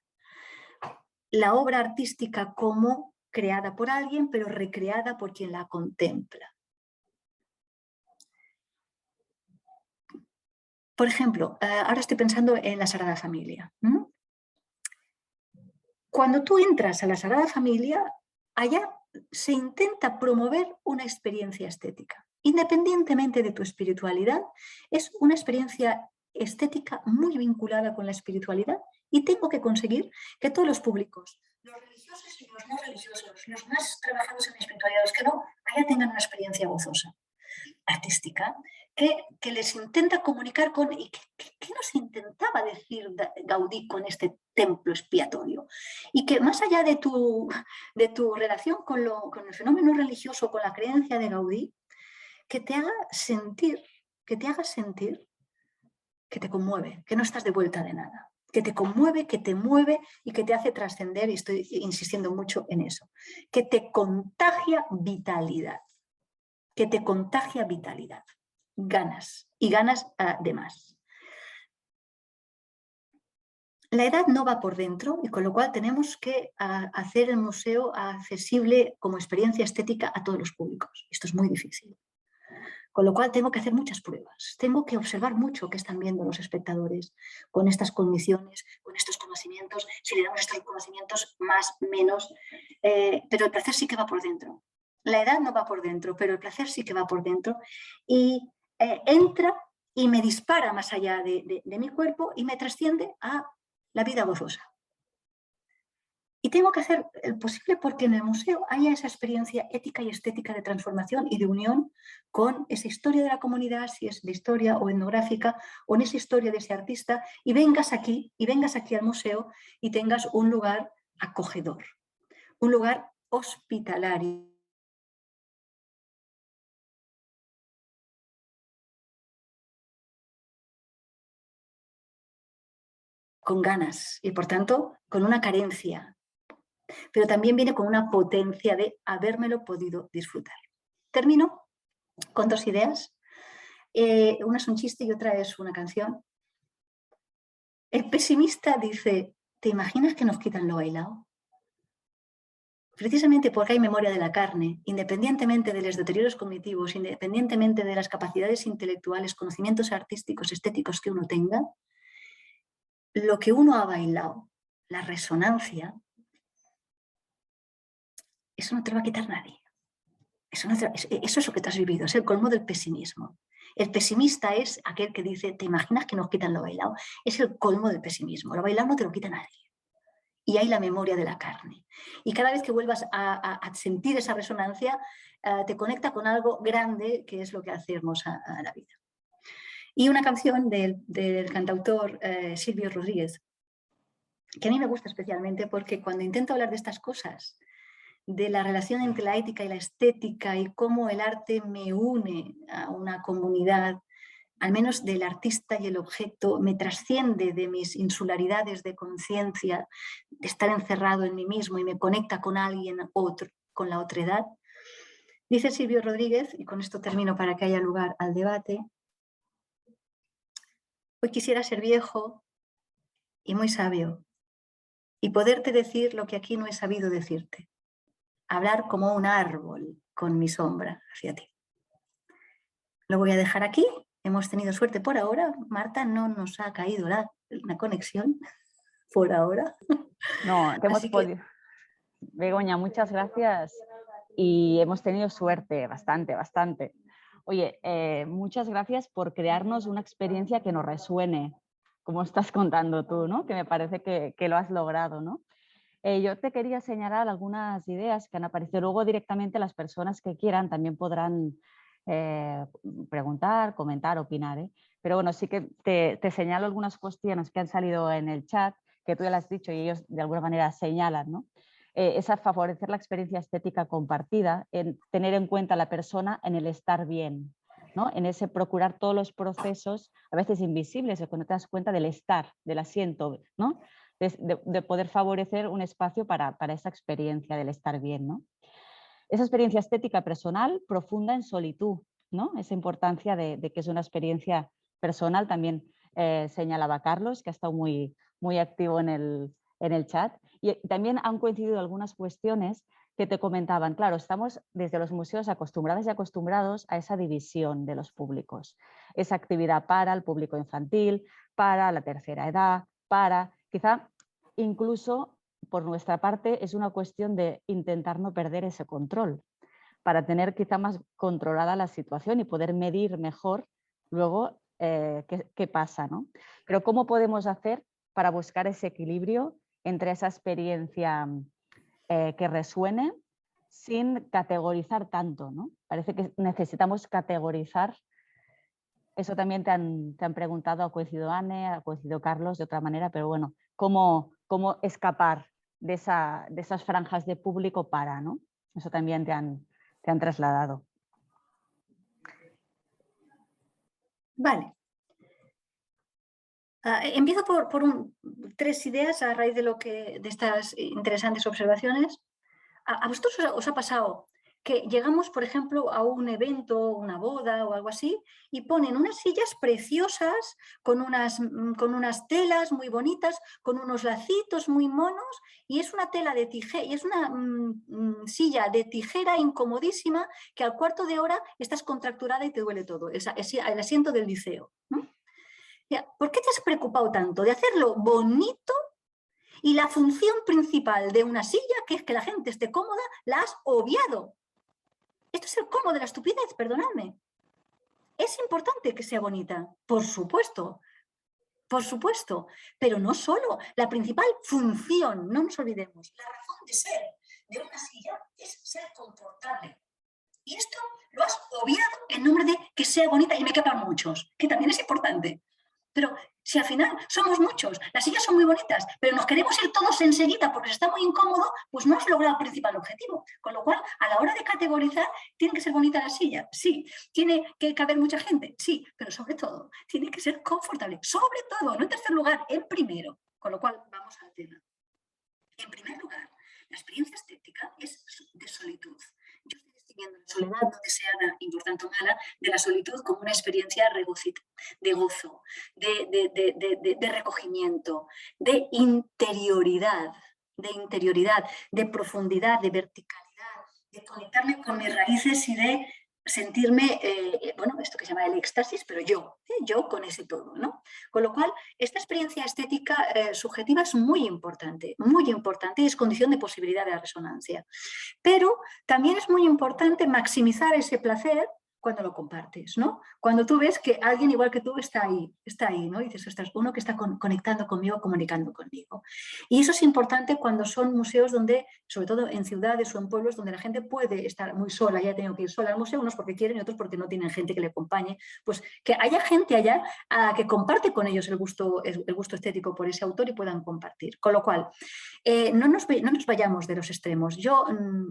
La obra artística como creada por alguien, pero recreada por quien la contempla. Por ejemplo, ahora estoy pensando en la Sagrada Familia. Cuando tú entras a la Sagrada Familia, allá se intenta promover una experiencia estética. Independientemente de tu espiritualidad, es una experiencia estética muy vinculada con la espiritualidad y tengo que conseguir que todos los públicos, los religiosos y los no religiosos, los más trabajados en la espiritualidad, los que no, allá tengan una experiencia gozosa, artística, que les intenta comunicar con... ¿Y qué nos intentaba decir Gaudí con este templo expiatorio? Y que más allá de tu relación con el fenómeno religioso, con la creencia de Gaudí, que te haga sentir, que te conmueve, que no estás de vuelta de nada. que te conmueve, que te mueve y que te hace trascender, y estoy insistiendo mucho en eso, que te contagia vitalidad, ganas y ganas de más. La edad no va por dentro y con lo cual tenemos que hacer el museo accesible como experiencia estética a todos los públicos. Esto es muy difícil. Con lo cual tengo que hacer muchas pruebas, tengo que observar mucho qué están viendo los espectadores con estas condiciones, con estos conocimientos, si le damos estos conocimientos más, menos, pero el placer sí que va por dentro. La edad no va por dentro, pero el placer sí que va por dentro y entra y me dispara más allá de mi cuerpo y me trasciende a la vida gozosa. Y tengo que hacer el posible porque en el museo haya esa experiencia ética y estética de transformación y de unión con esa historia de la comunidad, si es de historia o etnográfica, o en esa historia de ese artista, y vengas aquí al museo y tengas un lugar acogedor, un lugar hospitalario. Con ganas y por tanto con una carencia, pero también viene con una potencia de habérmelo podido disfrutar. Termino con dos ideas. Una es un chiste y otra es una canción. El pesimista dice, ¿te imaginas que nos quitan lo bailado? Precisamente porque hay memoria de la carne, independientemente de los deterioros cognitivos, independientemente de las capacidades intelectuales, conocimientos artísticos, estéticos que uno tenga, lo que uno ha bailado, la resonancia, eso no te lo va a quitar nadie. Eso es lo que te has vivido, es el colmo del pesimismo. El pesimista es aquel que dice, ¿te imaginas que nos quitan lo bailado? Es el colmo del pesimismo. Lo bailado no te lo quita nadie. Y hay la memoria de la carne. Y cada vez que vuelvas a sentir esa resonancia, te conecta con algo grande, que es lo que hace hermosa a la vida. Y una canción del cantautor Silvio Rodríguez, que a mí me gusta especialmente porque cuando intento hablar de estas cosas, de la relación entre la ética y la estética y cómo el arte me une a una comunidad, al menos del artista y el objeto, me trasciende de mis insularidades de conciencia, de estar encerrado en mí mismo y me conecta con alguien otro, con la otredad. Dice Silvio Rodríguez, y con esto termino para que haya lugar al debate, hoy quisiera ser viejo y muy sabio y poderte decir lo que aquí no he sabido decirte. Hablar como un árbol con mi sombra hacia ti. Lo voy a dejar aquí. Hemos tenido suerte por ahora. Marta, no nos ha caído la conexión por ahora. No, te hemos Así podido. Begoña, muchas gracias y hemos tenido suerte, bastante. Oye, muchas gracias por crearnos una experiencia que nos resuene, como estás contando tú, ¿no? Que me parece que lo has logrado, ¿no? Yo te quería señalar algunas ideas que han aparecido. Luego directamente las personas que quieran también podrán preguntar, comentar, opinar, ¿eh? Pero bueno, sí que te señalo algunas cuestiones que han salido en el chat, que tú ya las has dicho y ellos de alguna manera señalan, ¿no? Es a favorecer la experiencia estética compartida, en tener en cuenta a la persona en el estar bien, ¿no? En ese procurar todos los procesos, a veces invisibles, cuando te das cuenta del estar, del asiento, ¿no? De poder favorecer un espacio para esa experiencia del estar bien, ¿no? Esa experiencia estética personal profunda en solitud, ¿no? Esa importancia de que es una experiencia personal, también señalaba Carlos, que ha estado muy activo en el chat. Y también han coincidido algunas cuestiones que te comentaban. Claro, estamos desde los museos acostumbradas y acostumbrados a esa división de los públicos. Esa actividad para el público infantil, para la tercera edad, quizá incluso por nuestra parte es una cuestión de intentar no perder ese control para tener quizá más controlada la situación y poder medir mejor luego qué pasa, ¿no? Pero ¿cómo podemos hacer para buscar ese equilibrio entre esa experiencia que resuene sin categorizar tanto, ¿no? Parece que necesitamos categorizar. Eso también te han preguntado, ha coincidido Anne, ha coincidido Carlos de otra manera, pero bueno, ¿cómo escapar de esas franjas de público para, ¿no? Eso también te han trasladado. Vale. Empiezo por 3 ideas a raíz de estas interesantes observaciones. ¿A vosotros os ha pasado que llegamos, por ejemplo, a un evento, una boda o algo así, y ponen unas sillas preciosas con unas telas muy bonitas, con unos lacitos muy monos, y es una tela de tijera, y es una silla de tijera incomodísima que al cuarto de hora estás contracturada y te duele todo, es el asiento del liceo, ¿no? ¿Por qué te has preocupado tanto de hacerlo bonito y la función principal de una silla, que es que la gente esté cómoda, la has obviado? Esto es el colmo de la estupidez, perdonadme. Es importante que sea bonita, por supuesto, pero no solo. La principal función, no nos olvidemos, la razón de ser de una silla es ser confortable. Y esto lo has obviado en nombre de que sea bonita y me quepan muchos, que también es importante. Pero si al final somos muchos, las sillas son muy bonitas, pero nos queremos ir todos enseguida porque está muy incómodo, pues no has logrado el principal objetivo. Con lo cual, a la hora de categorizar, tiene que ser bonita la silla, sí. Tiene que caber mucha gente, sí. Pero sobre todo, tiene que ser confortable. Sobre todo, no en tercer lugar, en primero. Con lo cual, vamos al tema. En primer lugar, la experiencia estética es de solitud. Yo estoy distinguiendo la soledad, no deseada, importante o mala, de la solitud como una experiencia de gozo, de recogimiento, de interioridad, de profundidad, de verticalidad, de conectarme con mis raíces y de sentirme, bueno, esto que se llama el éxtasis, pero yo con ese todo, ¿no? Con lo cual, esta experiencia estética subjetiva es muy importante y es condición de posibilidad de la resonancia. Pero también es muy importante maximizar ese placer cuando lo compartes, ¿no? Cuando tú ves que alguien igual que tú está ahí, ¿no? Y dices, ostras, uno que está conectando conmigo, comunicando conmigo. Y eso es importante cuando son museos donde, sobre todo en ciudades o en pueblos, donde la gente puede estar muy sola, ya tengo que ir sola al museo, unos porque quieren y otros porque no tienen gente que le acompañe, pues que haya gente allá que comparte con ellos el gusto estético por ese autor y puedan compartir. Con lo cual, no nos vayamos de los extremos. Yo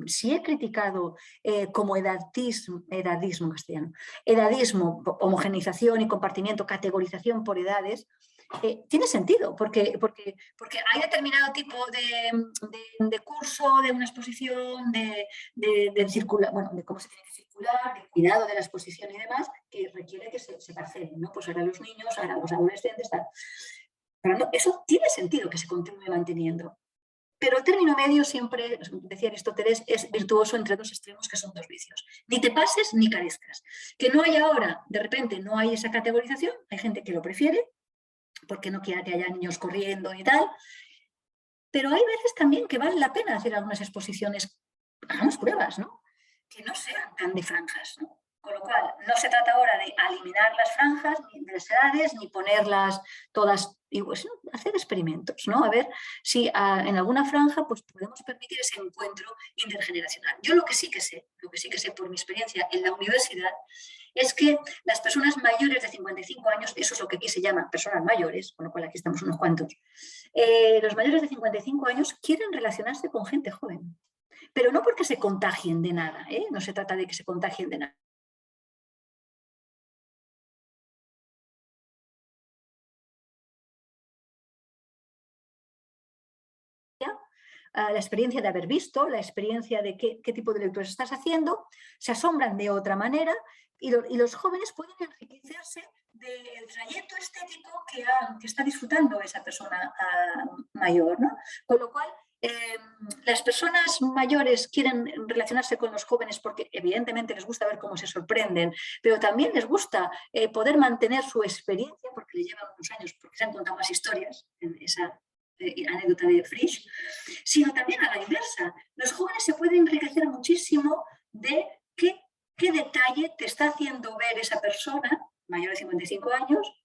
si he criticado como edadismo castellano, edadismo, homogeneización y compartimiento, categorización por edades, tiene sentido, porque hay determinado tipo de curso, de una exposición, de circular, bueno, de cómo se tiene que circular, de cuidado de la exposición y demás, que requiere que se parcelen, ¿no? Pues ahora los niños, ahora los adolescentes, tal. Pero eso tiene sentido que se continúe manteniendo. Pero el término medio siempre, decía Aristóteles, es virtuoso entre dos extremos que son dos vicios. Ni te pases ni carezcas. Que no hay ahora, de repente, no hay esa categorización, hay gente que lo prefiere, porque no quiera que haya niños corriendo y tal, pero hay veces también que vale la pena hacer algunas exposiciones, hagamos pruebas, ¿no? Que no sean tan de franjas, ¿no? Con lo cual, no se trata ahora de eliminar las franjas ni de las edades, ni ponerlas todas, sino hacer experimentos, ¿no? A ver si en alguna franja pues, podemos permitir ese encuentro intergeneracional. Yo lo que sí que sé por mi experiencia en la universidad, es que las personas mayores de 55 años, eso es lo que aquí se llama personas mayores, con lo cual aquí estamos unos cuantos, los mayores de 55 años quieren relacionarse con gente joven, pero no porque se contagien de nada, ¿eh? No se trata de que se contagien de nada. La experiencia de haber visto, la experiencia de qué tipo de lecturas estás haciendo, se asombran de otra manera y los jóvenes pueden enriquecerse del trayecto estético que está disfrutando esa persona mayor, ¿no? Con lo cual, las personas mayores quieren relacionarse con los jóvenes porque evidentemente les gusta ver cómo se sorprenden, pero también les gusta poder mantener su experiencia porque le llevan unos años, porque se han contado más historias en esa anécdota de Frisch, sino también a la inversa. Los jóvenes se pueden enriquecer muchísimo de qué detalle te está haciendo ver esa persona mayor de 55 años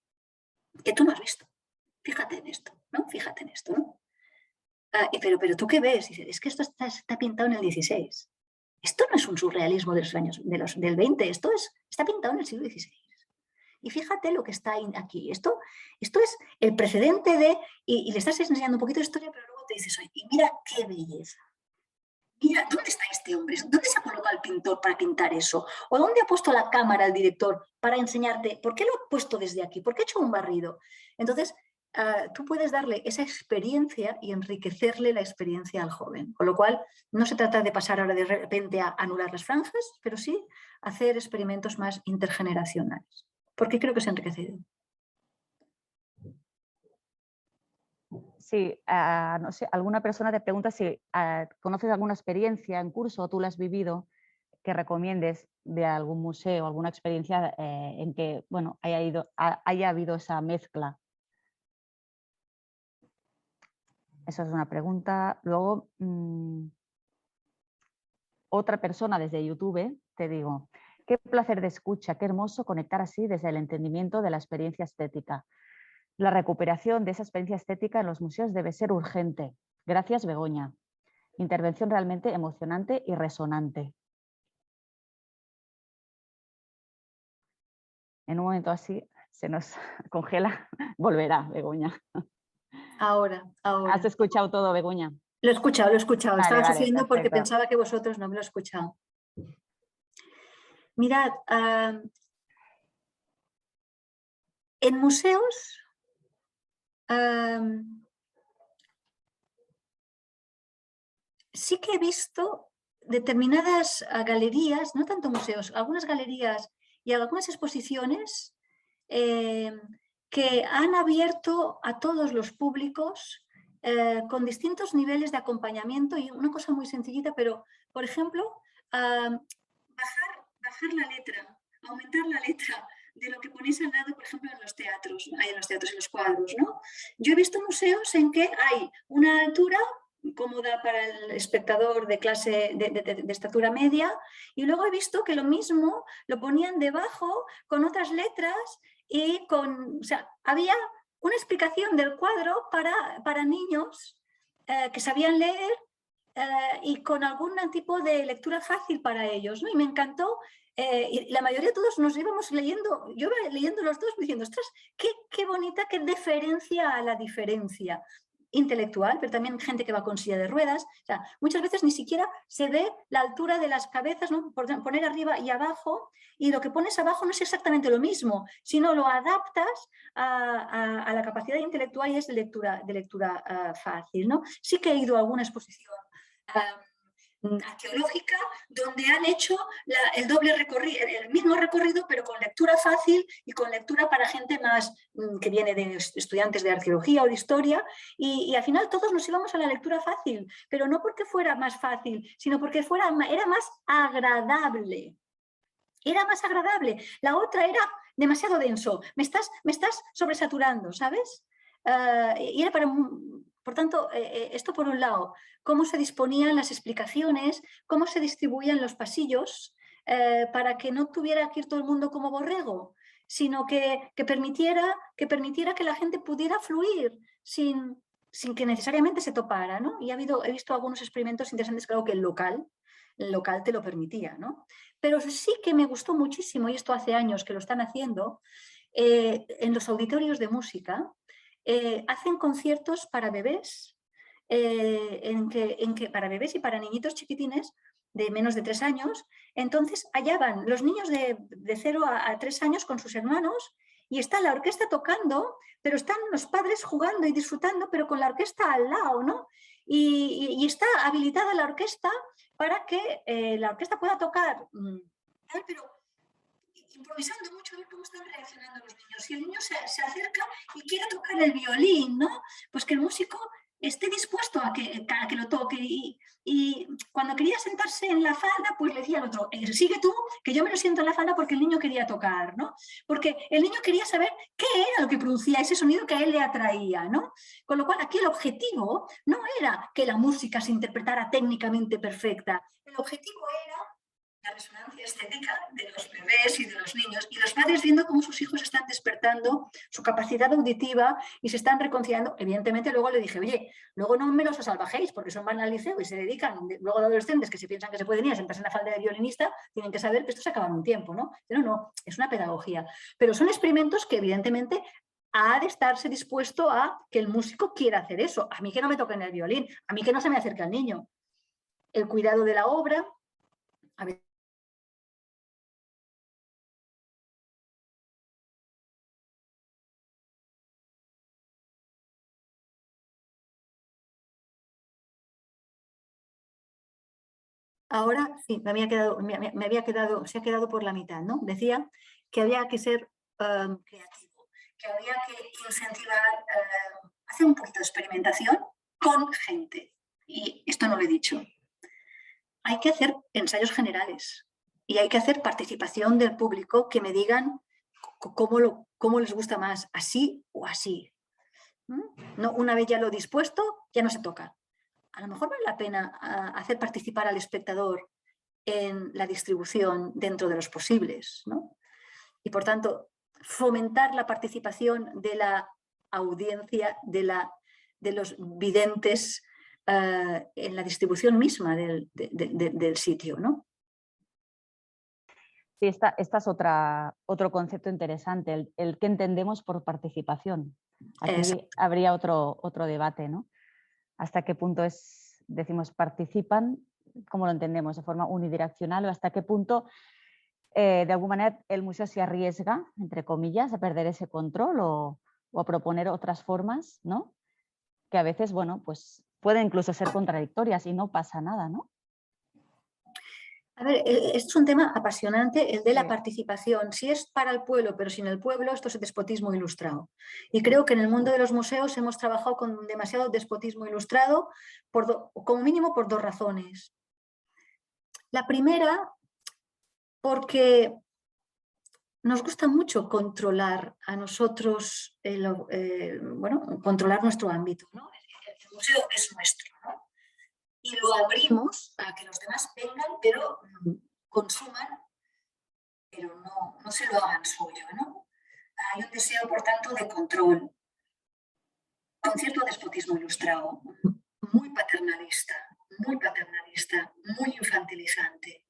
que tú no has visto. Fíjate en esto, ¿no? Fíjate en esto, ¿no? Pero ¿tú qué ves? Dices, es que esto está pintado en el 16. Esto no es un surrealismo de los años del 20, está pintado en el siglo XVI. Y fíjate lo que está aquí. Esto es el precedente de... Y le estás enseñando un poquito de historia, pero luego te dices, oye, y mira qué belleza. Mira, ¿dónde está este hombre? ¿Dónde se ha colocado el pintor para pintar eso? ¿O dónde ha puesto la cámara el director para enseñarte? ¿Por qué lo ha puesto desde aquí? ¿Por qué ha hecho un barrido? Entonces, tú puedes darle esa experiencia y enriquecerle la experiencia al joven. Con lo cual, no se trata de pasar ahora de repente a anular las franjas, pero sí hacer experimentos más intergeneracionales, porque creo que es enriquecido. Sí, no sé, alguna persona te pregunta si conoces alguna experiencia en curso o tú la has vivido que recomiendes de algún museo, alguna experiencia en que bueno, haya habido esa mezcla. Esa es una pregunta. Luego, otra persona desde YouTube, te digo, qué placer de escucha, qué hermoso conectar así desde el entendimiento de la experiencia estética. La recuperación de esa experiencia estética en los museos debe ser urgente. Gracias, Begoña. Intervención realmente emocionante y resonante. En un momento así se nos congela. Volverá, Begoña. Ahora. ¿Has escuchado todo, Begoña? Lo he escuchado. Vale, Estaba vale, sufriendo porque perfecto. pensaba que vosotros no me lo escuchado. Mirad, en museos sí que he visto determinadas galerías, no tanto museos, algunas galerías y algunas exposiciones que han abierto a todos los públicos con distintos niveles de acompañamiento y una cosa muy sencillita, pero, por ejemplo, bajar la letra, aumentar la letra de lo que ponéis al lado, por ejemplo, en los teatros, en los cuadros, ¿no? Yo he visto museos en que hay una altura cómoda para el espectador de clase de estatura media, y luego he visto que lo mismo lo ponían debajo con otras letras y o sea, había una explicación del cuadro para niños que sabían leer y con algún tipo de lectura fácil para ellos, ¿no? Y me encantó. Y la mayoría de todos nos íbamos leyendo, yo iba leyendo los dos diciendo, ostras, qué bonita, qué deferencia a la diferencia intelectual, pero también gente que va con silla de ruedas. O sea, muchas veces ni siquiera se ve la altura de las cabezas, ¿no? Poner arriba y abajo, y lo que pones abajo no es exactamente lo mismo, sino lo adaptas a la capacidad intelectual y es de lectura fácil, ¿no? Sí que he ido a alguna exposición arqueológica donde han hecho el doble recorrido, el mismo recorrido, pero con lectura fácil y con lectura para gente más que viene de estudiantes de arqueología o de historia, y al final todos nos íbamos a la lectura fácil, pero no porque fuera más fácil, sino porque era más agradable. Era más agradable. La otra era demasiado denso. Me estás sobresaturando, ¿sabes? Y era por tanto, esto por un lado, cómo se disponían las explicaciones, cómo se distribuían los pasillos para que no tuviera que ir todo el mundo como borrego, sino que permitiera que la gente pudiera fluir sin que necesariamente se topara, ¿no? Y he visto algunos experimentos interesantes, claro que el local te lo permitía, ¿no? Pero sí que me gustó muchísimo, y esto hace años que lo están haciendo, en los auditorios de música, hacen conciertos para bebés, para bebés y para niñitos chiquitines de menos de 3 años. Entonces allá van los niños de 0 a 3 años con sus hermanos y está la orquesta tocando, pero están los padres jugando y disfrutando, pero con la orquesta al lado, ¿no? Y está habilitada la orquesta para que la orquesta pueda tocar, pero improvisando mucho, a ver cómo están reaccionando los niños. Si el niño se acerca y quiere tocar el violín, ¿no? Pues que el músico esté dispuesto a que lo toque. Y cuando quería sentarse en la falda, pues le decía al otro, sigue tú, que yo me lo siento en la falda porque el niño quería tocar, ¿no? Porque el niño quería saber qué era lo que producía ese sonido que a él le atraía, ¿no? Con lo cual aquí el objetivo no era que la música se interpretara técnicamente perfecta, el objetivo era la resonancia estética de los bebés y de los niños, y los padres viendo cómo sus hijos están despertando su capacidad auditiva y se están reconciliando. Evidentemente luego le dije, oye, luego no me los salvajéis porque son van al liceo y se dedican, luego de adolescentes que se piensan que se pueden ir a sentarse en la falda de violinista, tienen que saber que esto se acaba en un tiempo, ¿no? Pero no, es una pedagogía. Pero son experimentos que evidentemente ha de estarse dispuesto a que el músico quiera hacer eso. A mí que no me toquen el violín, a mí que no se me acerque al niño. El cuidado de la obra, a ver, Ahora sí, se ha quedado por la mitad, ¿no? Decía que había que ser creativo, que había que incentivar, hacer un poquito de experimentación con gente. Y esto no lo he dicho. Hay que hacer ensayos generales y hay que hacer participación del público que me digan cómo les gusta más, así o así. No, una vez ya lo dispuesto, ya no se toca. A lo mejor vale la pena hacer participar al espectador en la distribución dentro de los posibles, ¿no? Y por tanto, fomentar la participación de la audiencia, de los videntes en la distribución misma del sitio, ¿no? Sí, esta es otro concepto interesante, el que entendemos por participación. Aquí habría otro debate, ¿no? ¿Hasta qué punto decimos participan? ¿Cómo lo entendemos? ¿De forma unidireccional? ¿O hasta qué punto, de alguna manera, el museo se arriesga, entre comillas, a perder ese control o a proponer otras formas, ¿no? Que a veces, bueno, pues pueden incluso ser contradictorias y no pasa nada, ¿no? A ver, esto es un tema apasionante, el de la participación. Si es para el pueblo, pero sin el pueblo, esto es despotismo ilustrado. Y creo que en el mundo de los museos hemos trabajado con demasiado despotismo ilustrado, como mínimo por dos razones. La primera, porque nos gusta mucho controlar a nosotros, controlar nuestro ámbito, ¿no? El museo es nuestro, ¿no? Y lo abrimos para que los demás vengan, pero consuman, pero no se lo hagan suyo, ¿no? Hay un deseo, por tanto, de control, con cierto despotismo ilustrado, muy paternalista, muy infantilizante.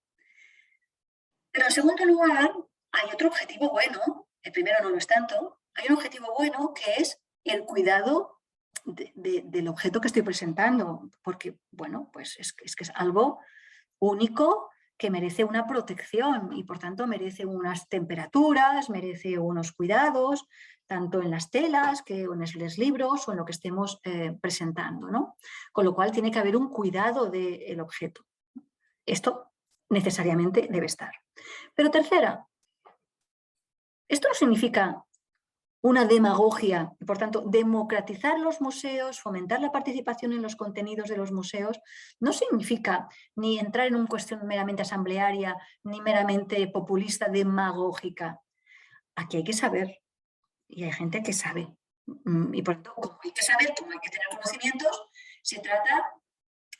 Pero en segundo lugar, hay otro objetivo bueno, el primero no lo es tanto, hay un objetivo bueno que es el cuidado del objeto que estoy presentando, porque, bueno, pues es que es algo único que merece una protección y, por tanto, merece unas temperaturas, merece unos cuidados, tanto en las telas que en los libros o en lo que estemos presentando, ¿no? Con lo cual tiene que haber un cuidado del objeto. Esto necesariamente debe estar. Pero tercera, esto no significa una demagogia, y por tanto, democratizar los museos, fomentar la participación en los contenidos de los museos, no significa ni entrar en una cuestión meramente asamblearia, ni meramente populista, demagógica. Aquí hay que saber, y hay gente que sabe. Y por tanto, como hay que saber, como hay que tener conocimientos, se trata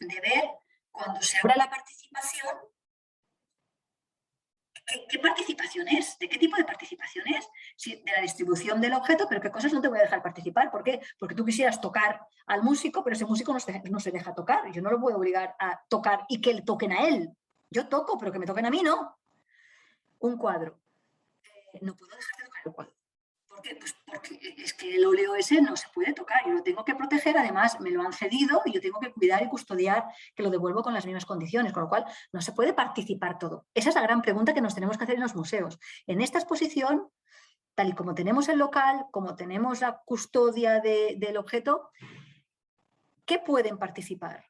de ver cuando se abra la participación, ¿qué participación es? ¿De qué tipo de participación es? Sí, de la distribución del objeto, pero qué cosas no te voy a dejar participar. ¿Por qué? Porque tú quisieras tocar al músico, pero ese músico no se deja tocar. Yo no lo puedo obligar a tocar y que le toquen a él. Yo toco, pero que me toquen a mí, ¿no? Un cuadro. No puedo dejar de tocar el cuadro. ¿Por qué? Pues porque es que el óleo ese no se puede tocar. Yo lo tengo que proteger, además me lo han cedido y yo tengo que cuidar y custodiar que lo devuelvo con las mismas condiciones, con lo cual no se puede participar todo. Esa es la gran pregunta que nos tenemos que hacer en los museos. En esta exposición, tal y como tenemos el local, como tenemos la custodia del objeto, ¿qué pueden participar?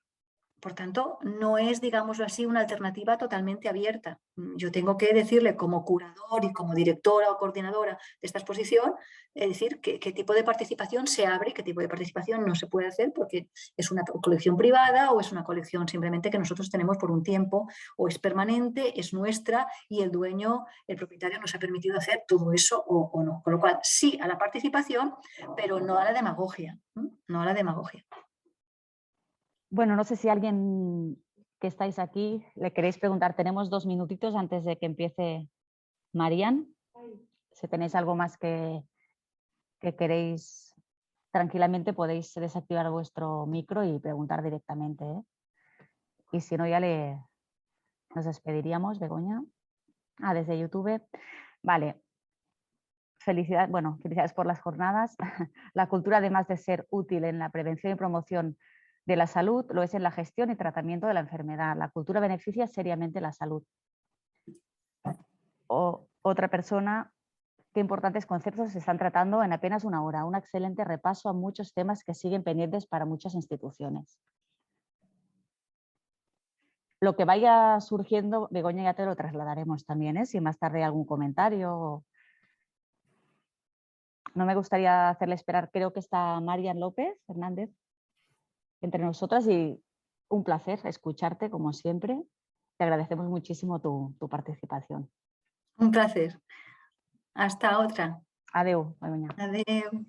Por tanto, no es, digámoslo así, una alternativa totalmente abierta. Yo tengo que decirle como curador y como directora o coordinadora de esta exposición, es decir, qué tipo de participación se abre y qué tipo de participación no se puede hacer porque es una colección privada o es una colección simplemente que nosotros tenemos por un tiempo o es permanente, es nuestra y el dueño, el propietario nos ha permitido hacer todo eso o no. Con lo cual, sí a la participación, pero no a la demagogia. No a la demagogia. Bueno, no sé si alguien que estáis aquí le queréis preguntar. Tenemos 2 minutitos antes de que empiece Marian. Si tenéis algo más que queréis, tranquilamente podéis desactivar vuestro micro y preguntar directamente, ¿eh? Y si no, ya nos despediríamos, Begoña. Desde YouTube. Vale. Felicidades por las jornadas. La cultura, además de ser útil en la prevención y promoción de la salud, lo es en la gestión y tratamiento de la enfermedad. La cultura beneficia seriamente la salud. Otra persona, qué importantes conceptos se están tratando en apenas una hora. Un excelente repaso a muchos temas que siguen pendientes para muchas instituciones. Lo que vaya surgiendo, Begoña, ya te lo trasladaremos también, ¿eh? Si más tarde hay algún comentario. No me gustaría hacerle esperar, creo que está Marian López Hernández entre nosotras y un placer escucharte como siempre. Te agradecemos muchísimo tu participación. Un placer. Hasta otra. Adeu, Begoña. Adeu.